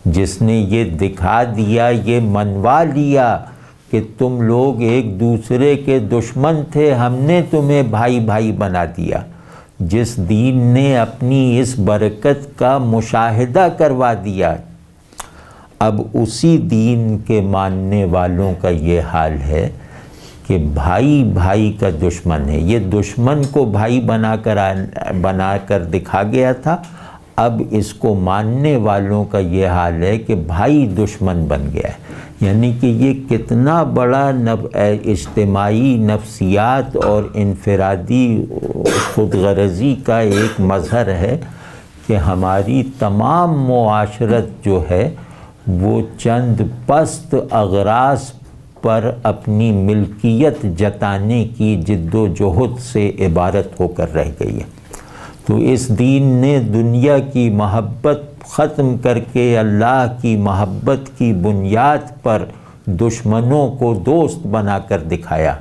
جس نے یہ دکھا دیا، یہ منوا لیا کہ تم لوگ ایک دوسرے کے دشمن تھے، ہم نے تمہیں بھائی بھائی بنا دیا، جس دین نے اپنی اس برکت کا مشاہدہ کروا دیا، اب اسی دین کے ماننے والوں کا یہ حال ہے کہ بھائی بھائی کا دشمن ہے۔ یہ دشمن کو بھائی بنا کر دکھا گیا تھا، اب اس کو ماننے والوں کا یہ حال ہے کہ بھائی دشمن بن گیا ہے۔ یعنی کہ یہ کتنا بڑا اجتماعی نفسیات اور انفرادی خود غرضی کا ایک مظہر ہے کہ ہماری تمام معاشرت جو ہے وہ چند پست اغراض پر اپنی ملکیت جتانے کی جد و جہد سے عبارت ہو کر رہ گئی ہے۔ تو اس دین نے دنیا کی محبت ختم کر کے اللہ کی محبت کی بنیاد پر دشمنوں کو دوست بنا کر دکھایا۔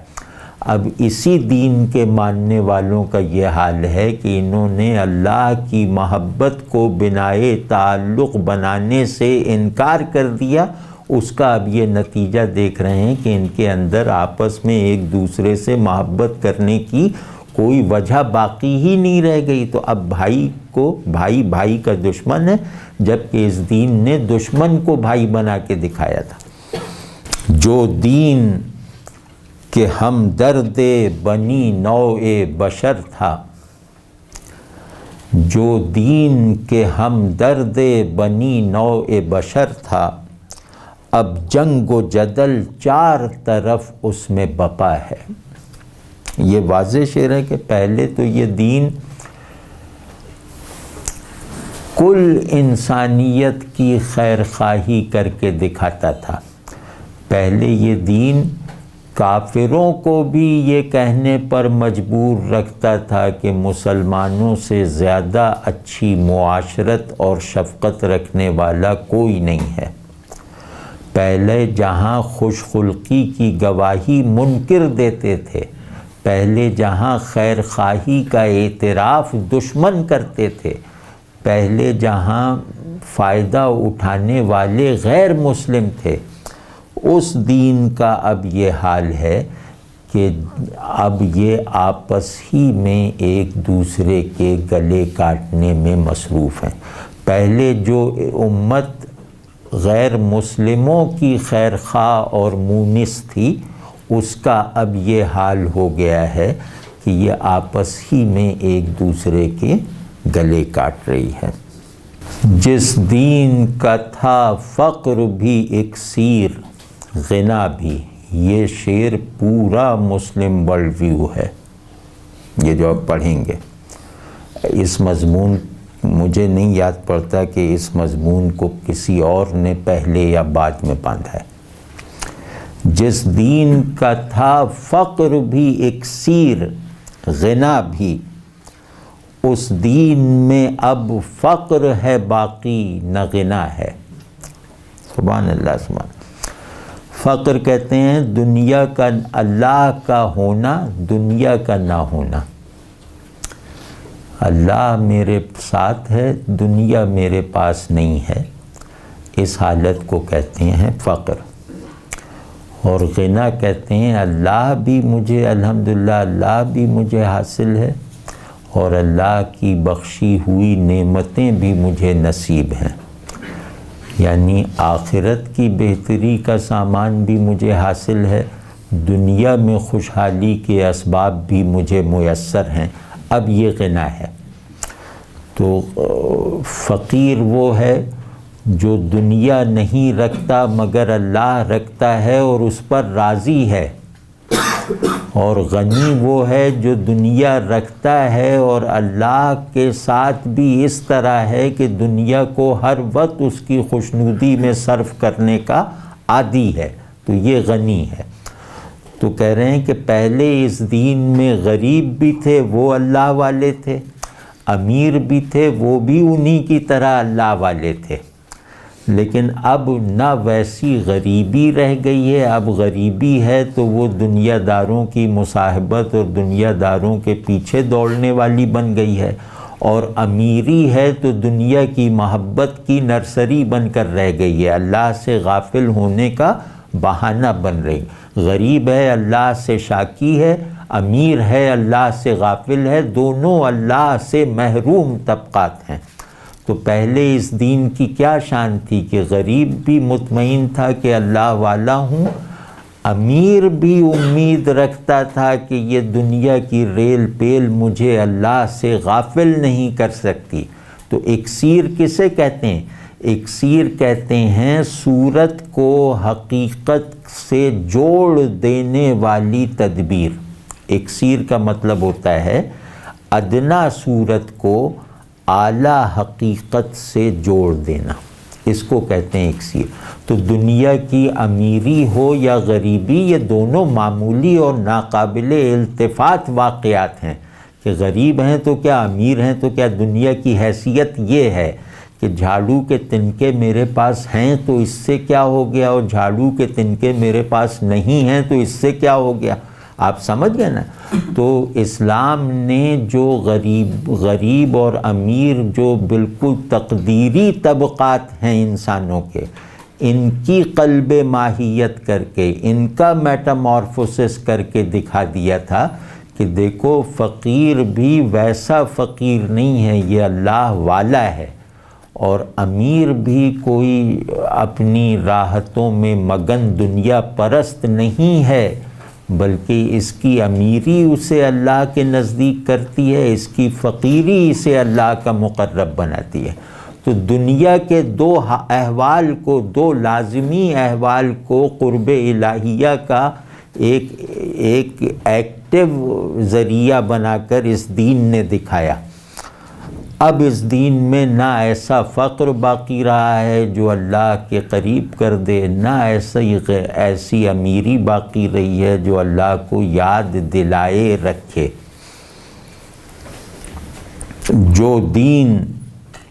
اب اسی دین کے ماننے والوں کا یہ حال ہے کہ انہوں نے اللہ کی محبت کو بنائے تعلق بنانے سے انکار کر دیا۔ اس کا اب یہ نتیجہ دیکھ رہے ہیں کہ ان کے اندر آپس میں ایک دوسرے سے محبت کرنے کی کوئی وجہ باقی ہی نہیں رہ گئی۔ تو اب بھائی بھائی کا دشمن ہے، جبکہ اس دین نے دشمن کو بھائی بنا کے دکھایا تھا۔ جو دین کہ ہمدرد بنی نوع بشر تھا، جو دین کہ ہمدرد بنی نوع بشر تھا، اب جنگ و جدل چار طرف اس میں بپا ہے۔ یہ واضح شعر ہے کہ پہلے تو یہ دین کل انسانیت کی خیر خواہی کر کے دکھاتا تھا۔ پہلے یہ دین کافروں کو بھی یہ کہنے پر مجبور رکھتا تھا کہ مسلمانوں سے زیادہ اچھی معاشرت اور شفقت رکھنے والا کوئی نہیں ہے۔ پہلے جہاں خوش خلقی کی گواہی منکر دیتے تھے، پہلے جہاں خیر خواہی کا اعتراف دشمن کرتے تھے، پہلے جہاں فائدہ اٹھانے والے غیر مسلم تھے، اس دین کا اب یہ حال ہے کہ اب یہ آپس ہی میں ایک دوسرے کے گلے کاٹنے میں مصروف ہیں۔ پہلے جو امت غیر مسلموں کی خیر خواہ اور مونس تھی، اس کا اب یہ حال ہو گیا ہے کہ یہ آپس ہی میں ایک دوسرے کے گلے کاٹ رہی ہے۔ جس دین کا تھا فقر بھی اکسیر غنا بھی، یہ شعر پورا مسلم ورلڈ ویو ہے، یہ جو آپ پڑھیں گے۔ اس مضمون مجھے نہیں یاد پڑتا کہ اس مضمون کو کسی اور نے پہلے یا بعد میں باندھا ہے۔ جس دین کا تھا فقر بھی اکسیر غنا بھی، اس دین میں اب فقر ہے باقی نہ غنا ہے۔ سبحان اللہ سبحان۔ فقر کہتے ہیں دنیا کا، اللہ کا ہونا، دنیا کا نہ ہونا۔ اللہ میرے ساتھ ہے، دنیا میرے پاس نہیں ہے، اس حالت کو کہتے ہیں فقر۔ اور غنا کہتے ہیں اللہ بھی مجھے، الحمدللہ اللہ بھی مجھے حاصل ہے، اور اللہ کی بخشی ہوئی نعمتیں بھی مجھے نصیب ہیں، یعنی آخرت کی بہتری کا سامان بھی مجھے حاصل ہے، دنیا میں خوشحالی کے اسباب بھی مجھے میسر ہیں۔ اب یہ غنا ہے۔ تو فقیر وہ ہے جو دنیا نہیں رکھتا مگر اللہ رکھتا ہے اور اس پر راضی ہے، اور غنی وہ ہے جو دنیا رکھتا ہے اور اللہ کے ساتھ بھی اس طرح ہے کہ دنیا کو ہر وقت اس کی خوشنودی میں صرف کرنے کا عادی ہے، تو یہ غنی ہے۔ تو کہہ رہے ہیں کہ پہلے اس دین میں غریب بھی تھے، وہ اللہ والے تھے، امیر بھی تھے، وہ بھی انہی کی طرح اللہ والے تھے، لیکن اب نہ ویسی غریبی رہ گئی ہے. اب غریبی ہے تو وہ دنیا داروں کی مصاحبت اور دنیا داروں کے پیچھے دوڑنے والی بن گئی ہے، اور امیری ہے تو دنیا کی محبت کی نرسری بن کر رہ گئی ہے، اللہ سے غافل ہونے کا بہانہ بن رہی. غریب ہے اللہ سے شاکی ہے، امیر ہے اللہ سے غافل ہے، دونوں اللہ سے محروم طبقات ہیں. تو پہلے اس دین کی کیا شان تھی کہ غریب بھی مطمئن تھا کہ اللہ والا ہوں، امیر بھی امید رکھتا تھا کہ یہ دنیا کی ریل پیل مجھے اللہ سے غافل نہیں کر سکتی. تو اکسیر کسے کہتے ہیں؟ اکسیر کہتے ہیں صورت کو حقیقت سے جوڑ دینے والی تدبیر. اکسیر کا مطلب ہوتا ہے ادنا صورت کو اعلیٰ حقیقت سے جوڑ دینا، اس کو کہتے ہیں اکسیر. تو دنیا کی امیری ہو یا غریبی، یہ دونوں معمولی اور ناقابل التفات واقعات ہیں کہ غریب ہیں تو کیا، امیر ہیں تو کیا. دنیا کی حیثیت یہ ہے کہ جھاڑو کے تنکے میرے پاس ہیں تو اس سے کیا ہو گیا، اور جھاڑو کے تنکے میرے پاس نہیں ہیں تو اس سے کیا ہو گیا. آپ سمجھ گئے نا. تو اسلام نے جو غریب اور امیر جو بالکل تقدیری طبقات ہیں انسانوں کے، ان کی قلب ماہیت کر کے، ان کا میٹامورفوسس کر کے دکھا دیا تھا کہ دیکھو فقیر بھی ویسا فقیر نہیں ہے، یہ اللہ والا ہے. اور امیر بھی کوئی اپنی راحتوں میں مگن دنیا پرست نہیں ہے، بلکہ اس کی امیری اسے اللہ کے نزدیک کرتی ہے، اس کی فقیری اسے اللہ کا مقرب بناتی ہے. تو دنیا کے دو احوال کو، دو لازمی احوال کو قرب الہیہ کا ایک ایکٹیو ذریعہ بنا کر اس دین نے دکھایا. اب اس دین میں نہ ایسا فقر باقی رہا ہے جو اللہ کے قریب کر دے، نہ ایسی امیری باقی رہی ہے جو اللہ کو یاد دلائے رکھے. جو دین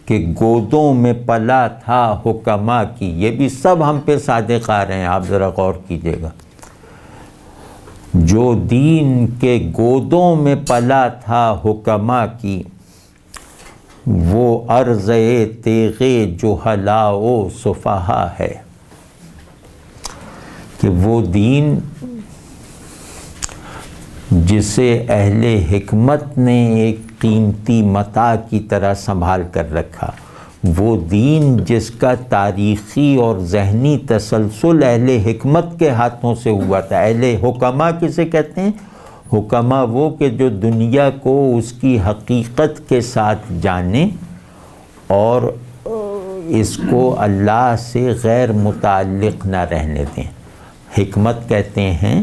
کے گودوں میں پلا تھا حکما کی، یہ بھی سب ہم پہ صادق آ رہے ہیں، آپ ذرا غور کیجئے گا. جو دین کے گودوں میں پلا تھا حکما کی، وہ عرضِ تیغِ جہلاء و سفہا ہے. کہ وہ دین جسے اہل حکمت نے ایک قیمتی متاع کی طرح سنبھال کر رکھا، وہ دین جس کا تاریخی اور ذہنی تسلسل اہل حکمت کے ہاتھوں سے ہوا تھا. اہل حکمہ کسے کہتے ہیں؟ حکمہ وہ کہ جو دنیا کو اس کی حقیقت کے ساتھ جانے اور اس کو اللہ سے غیر متعلق نہ رہنے دیں. حکمت کہتے ہیں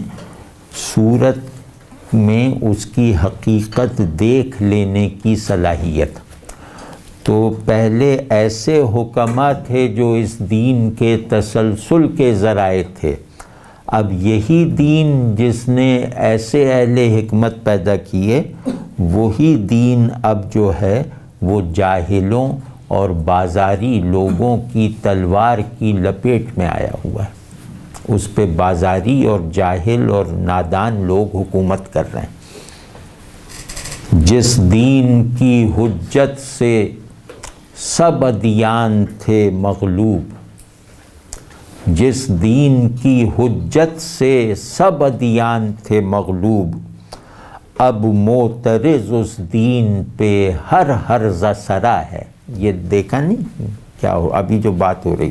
صورت میں اس کی حقیقت دیکھ لینے کی صلاحیت. تو پہلے ایسے حکماء تھے جو اس دین کے تسلسل کے ذرائع تھے. اب یہی دین جس نے ایسے اہل حکمت پیدا کیے، وہی دین اب جو ہے وہ جاہلوں اور بازاری لوگوں کی تلوار کی لپیٹ میں آیا ہوا ہے. اس پہ بازاری اور جاہل اور نادان لوگ حکومت کر رہے ہیں. جس دین کی حجت سے سب ادیان تھے مغلوب، جس دین کی حجت سے سب ادیان تھے مغلوب، اب معترض اس دین پہ ہر ہرزہ سرا ہے. یہ دیکھا نہیں کیا ہو ابھی جو بات ہو رہی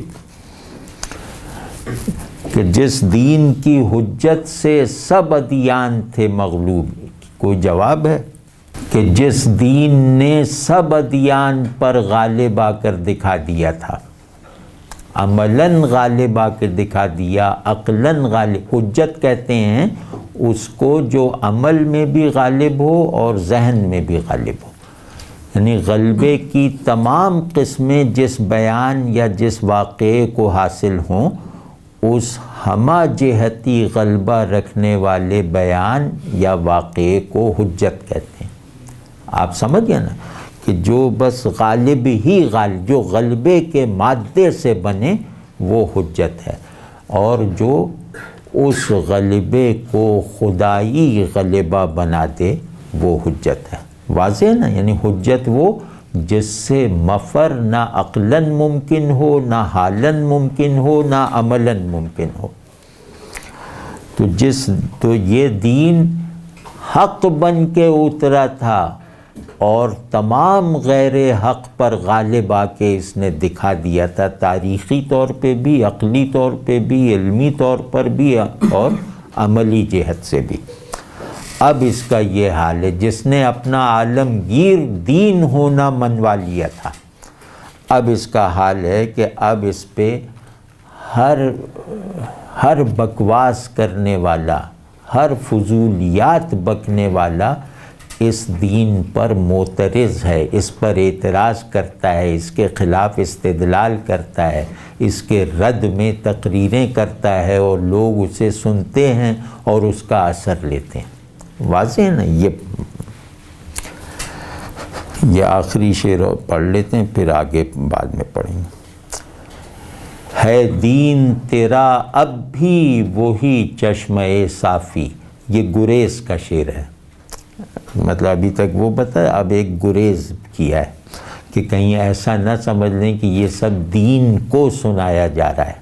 کہ جس دین کی حجت سے سب ادیان تھے مغلوب. کوئی جواب ہے کہ جس دین نے سب ادیان پر غالب آ کر دکھا دیا تھا، عملاً غالب آ کے دکھا دیا، عقلاً غالب. حجت کہتے ہیں اس کو جو عمل میں بھی غالب ہو اور ذہن میں بھی غالب ہو. یعنی غلبے کی تمام قسمیں جس بیان یا جس واقعے کو حاصل ہوں، اس ہمہ جہتی غلبہ رکھنے والے بیان یا واقعے کو حجت کہتے ہیں. آپ سمجھ گئے نا کہ کہ جو بس غالب ہی غالب، جو غلبے کے مادے سے بنے وہ حجت ہے، اور جو اس غلبے کو خدائی غلبہ بنا دے وہ حجت ہے۔ واضح نا؟ یعنی حجت وہ جس سے مفر نہ عقلاً ممکن ہو، نہ حالاً ممکن ہو، نہ عملاً ممکن ہو۔ تو یہ دین حق بن کے اترا تھا، اور تمام غیر حق پر غالب آ کے اس نے دکھا دیا تھا، تاریخی طور پہ بھی، عقلی طور پہ بھی، علمی طور پر بھی، اور عملی جہت سے بھی۔ اب اس کا یہ حال ہے، جس نے اپنا عالمگیر دین ہونا منوا لیا تھا، اب اس کا حال ہے کہ اب اس پہ ہر بکواس کرنے والا، ہر فضولیات بکنے والا اس دین پر معترض ہے، اس پر اعتراض کرتا ہے، اس کے خلاف استدلال کرتا ہے، اس کے رد میں تقریریں کرتا ہے، اور لوگ اسے سنتے ہیں اور اس کا اثر لیتے ہیں۔ واضح ہے نا؟ یہ آخری شعر پڑھ لیتے ہیں، پھر آگے بعد میں پڑھیں گے۔ ہے دین تیرا اب بھی وہی چشمہ صافی، یہ گریز کا شعر ہے، مطلب ابھی تک وہ بتایا، اب ایک گریز کیا ہے کہ کہیں ایسا نہ سمجھ لیں کہ یہ سب دین کو سنایا جا رہا ہے،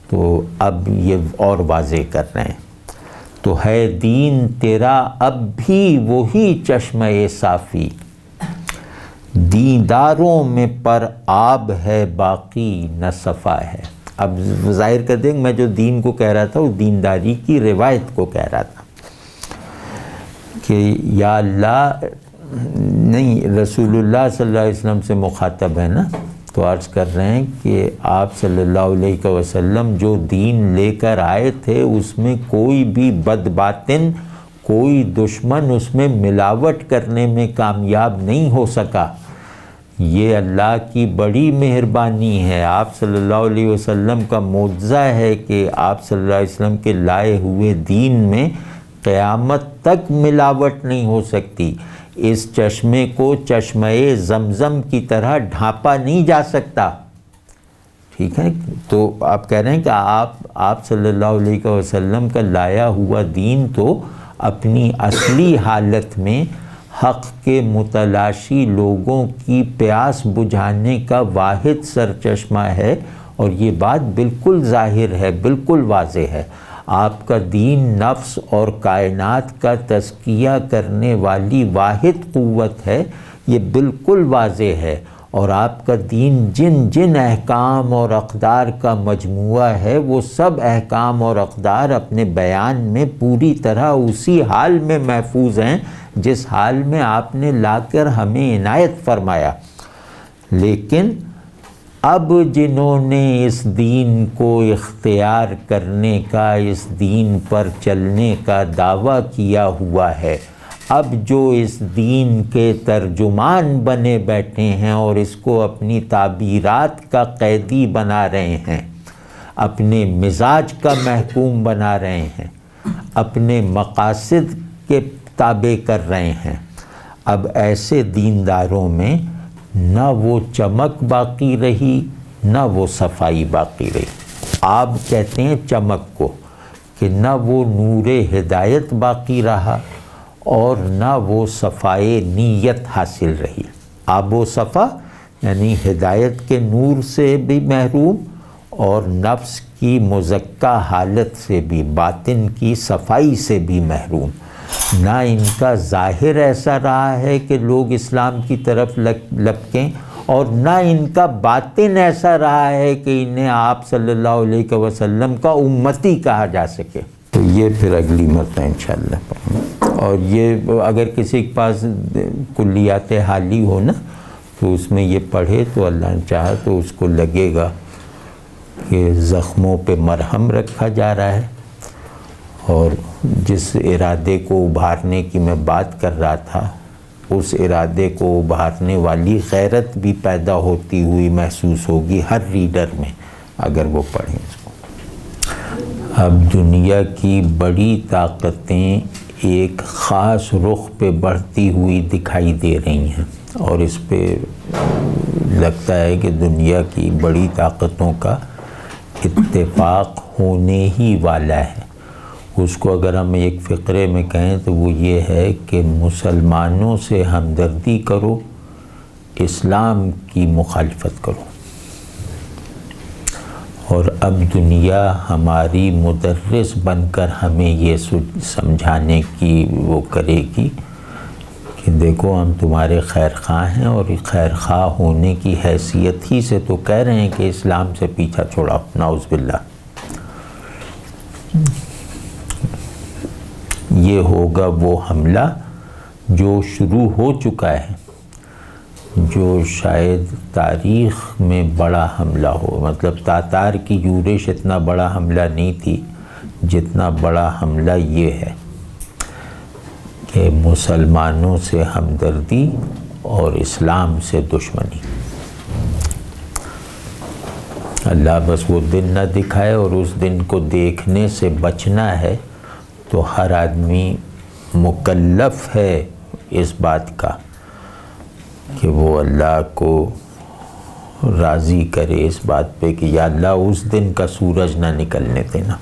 تو اب یہ اور واضح کر رہے ہیں۔ تو ہے دین تیرا اب بھی وہی چشمہ صافی، دینداروں میں پر آب ہے باقی نہ صفا ہے۔ اب ظاہر کر دیں میں جو دین کو کہہ رہا تھا وہ دینداری کی روایت کو کہہ رہا تھا کہ یا اللہ، نہیں، رسول اللہ صلی اللہ علیہ وسلم سے مخاطب ہے نا، تو عرض کر رہے ہیں کہ آپ صلی اللہ علیہ وسلم جو دین لے کر آئے تھے اس میں کوئی بھی بد باطن، کوئی دشمن اس میں ملاوٹ کرنے میں کامیاب نہیں ہو سکا۔ یہ اللہ کی بڑی مہربانی ہے، آپ صلی اللہ علیہ وسلم کا معجزہ ہے کہ آپ صلی اللہ علیہ وسلم کے لائے ہوئے دین میں قیامت تک ملاوٹ نہیں ہو سکتی۔ اس چشمے کو چشمہ زمزم کی طرح ڈھانپا نہیں جا سکتا، ٹھیک ہے؟ تو آپ کہہ رہے ہیں کہ آپ صلی اللہ علیہ وسلم کا لایا ہوا دین تو اپنی اصلی حالت میں حق کے متلاشی لوگوں کی پیاس بجھانے کا واحد سرچشمہ ہے، اور یہ بات بالکل ظاہر ہے، بالکل واضح ہے۔ آپ کا دین نفس اور کائنات کا تزکیہ کرنے والی واحد قوت ہے، یہ بالکل واضح ہے، اور آپ کا دین جن جن احکام اور اقدار کا مجموعہ ہے وہ سب احکام اور اقدار اپنے بیان میں پوری طرح اسی حال میں محفوظ ہیں جس حال میں آپ نے لا کر ہمیں عنایت فرمایا۔ لیکن اب جنہوں نے اس دین کو اختیار کرنے کا، اس دین پر چلنے کا دعویٰ کیا ہوا ہے، اب جو اس دین کے ترجمان بنے بیٹھے ہیں اور اس کو اپنی تعبیرات کا قیدی بنا رہے ہیں، اپنے مزاج کا محکوم بنا رہے ہیں، اپنے مقاصد کے تابع کر رہے ہیں، اب ایسے دینداروں میں نہ وہ چمک باقی رہی، نہ وہ صفائی باقی رہی۔ آپ کہتے ہیں چمک کو، کہ نہ وہ نور ہدایت باقی رہا اور نہ وہ صفائے نیت حاصل رہی۔ آب و صفا یعنی ہدایت کے نور سے بھی محروم، اور نفس کی مزکہ حالت سے بھی، باطن کی صفائی سے بھی محروم۔ نہ ان کا ظاہر ایسا رہا ہے کہ لوگ اسلام کی طرف لپکیں، اور نہ ان کا باطن ایسا رہا ہے کہ انہیں آپ صلی اللہ علیہ وسلم کا امتی کہا جا سکے۔ تو یہ پھر اگلی مرتبہ انشاءاللہ پڑھیں گے۔ اور یہ اگر کسی کے پاس کلیات حالی ہو نا تو اس میں یہ پڑھے تو اللہ نے چاہا تو اس کو لگے گا کہ زخموں پہ مرہم رکھا جا رہا ہے، اور جس ارادے کو ابھارنے کی میں بات کر رہا تھا اس ارادے کو ابھارنے والی غیرت بھی پیدا ہوتی ہوئی محسوس ہوگی ہر ریڈر میں اگر وہ پڑھیں اس کو۔ اب دنیا کی بڑی طاقتیں ایک خاص رخ پہ بڑھتی ہوئی دکھائی دے رہی ہیں، اور اس پہ لگتا ہے کہ دنیا کی بڑی طاقتوں کا اتفاق ہونے ہی والا ہے۔ اس کو اگر ہم ایک فقرے میں کہیں تو وہ یہ ہے کہ مسلمانوں سے ہمدردی کرو، اسلام کی مخالفت کرو۔ اور اب دنیا ہماری مدرس بن کر ہمیں یہ سمجھانے کی وہ کرے گی کہ دیکھو ہم تمہارے خیر خواہ ہیں، اور خیر خواہ ہونے کی حیثیت ہی سے تو کہہ رہے ہیں کہ اسلام سے پیچھا چھوڑاؤ، نعوذ باللہ۔ یہ ہوگا وہ حملہ جو شروع ہو چکا ہے، جو شاید تاریخ میں بڑا حملہ ہو۔ مطلب تاتار کی یورش اتنا بڑا حملہ نہیں تھی جتنا بڑا حملہ یہ ہے کہ مسلمانوں سے ہمدردی اور اسلام سے دشمنی۔ اللہ بس وہ دن نہ دکھائے، اور اس دن کو دیکھنے سے بچنا ہے تو ہر آدمی مکلف ہے اس بات کا کہ وہ اللہ کو راضی کرے اس بات پہ کہ یا اللہ اس دن کا سورج نہ نکلنے دینا۔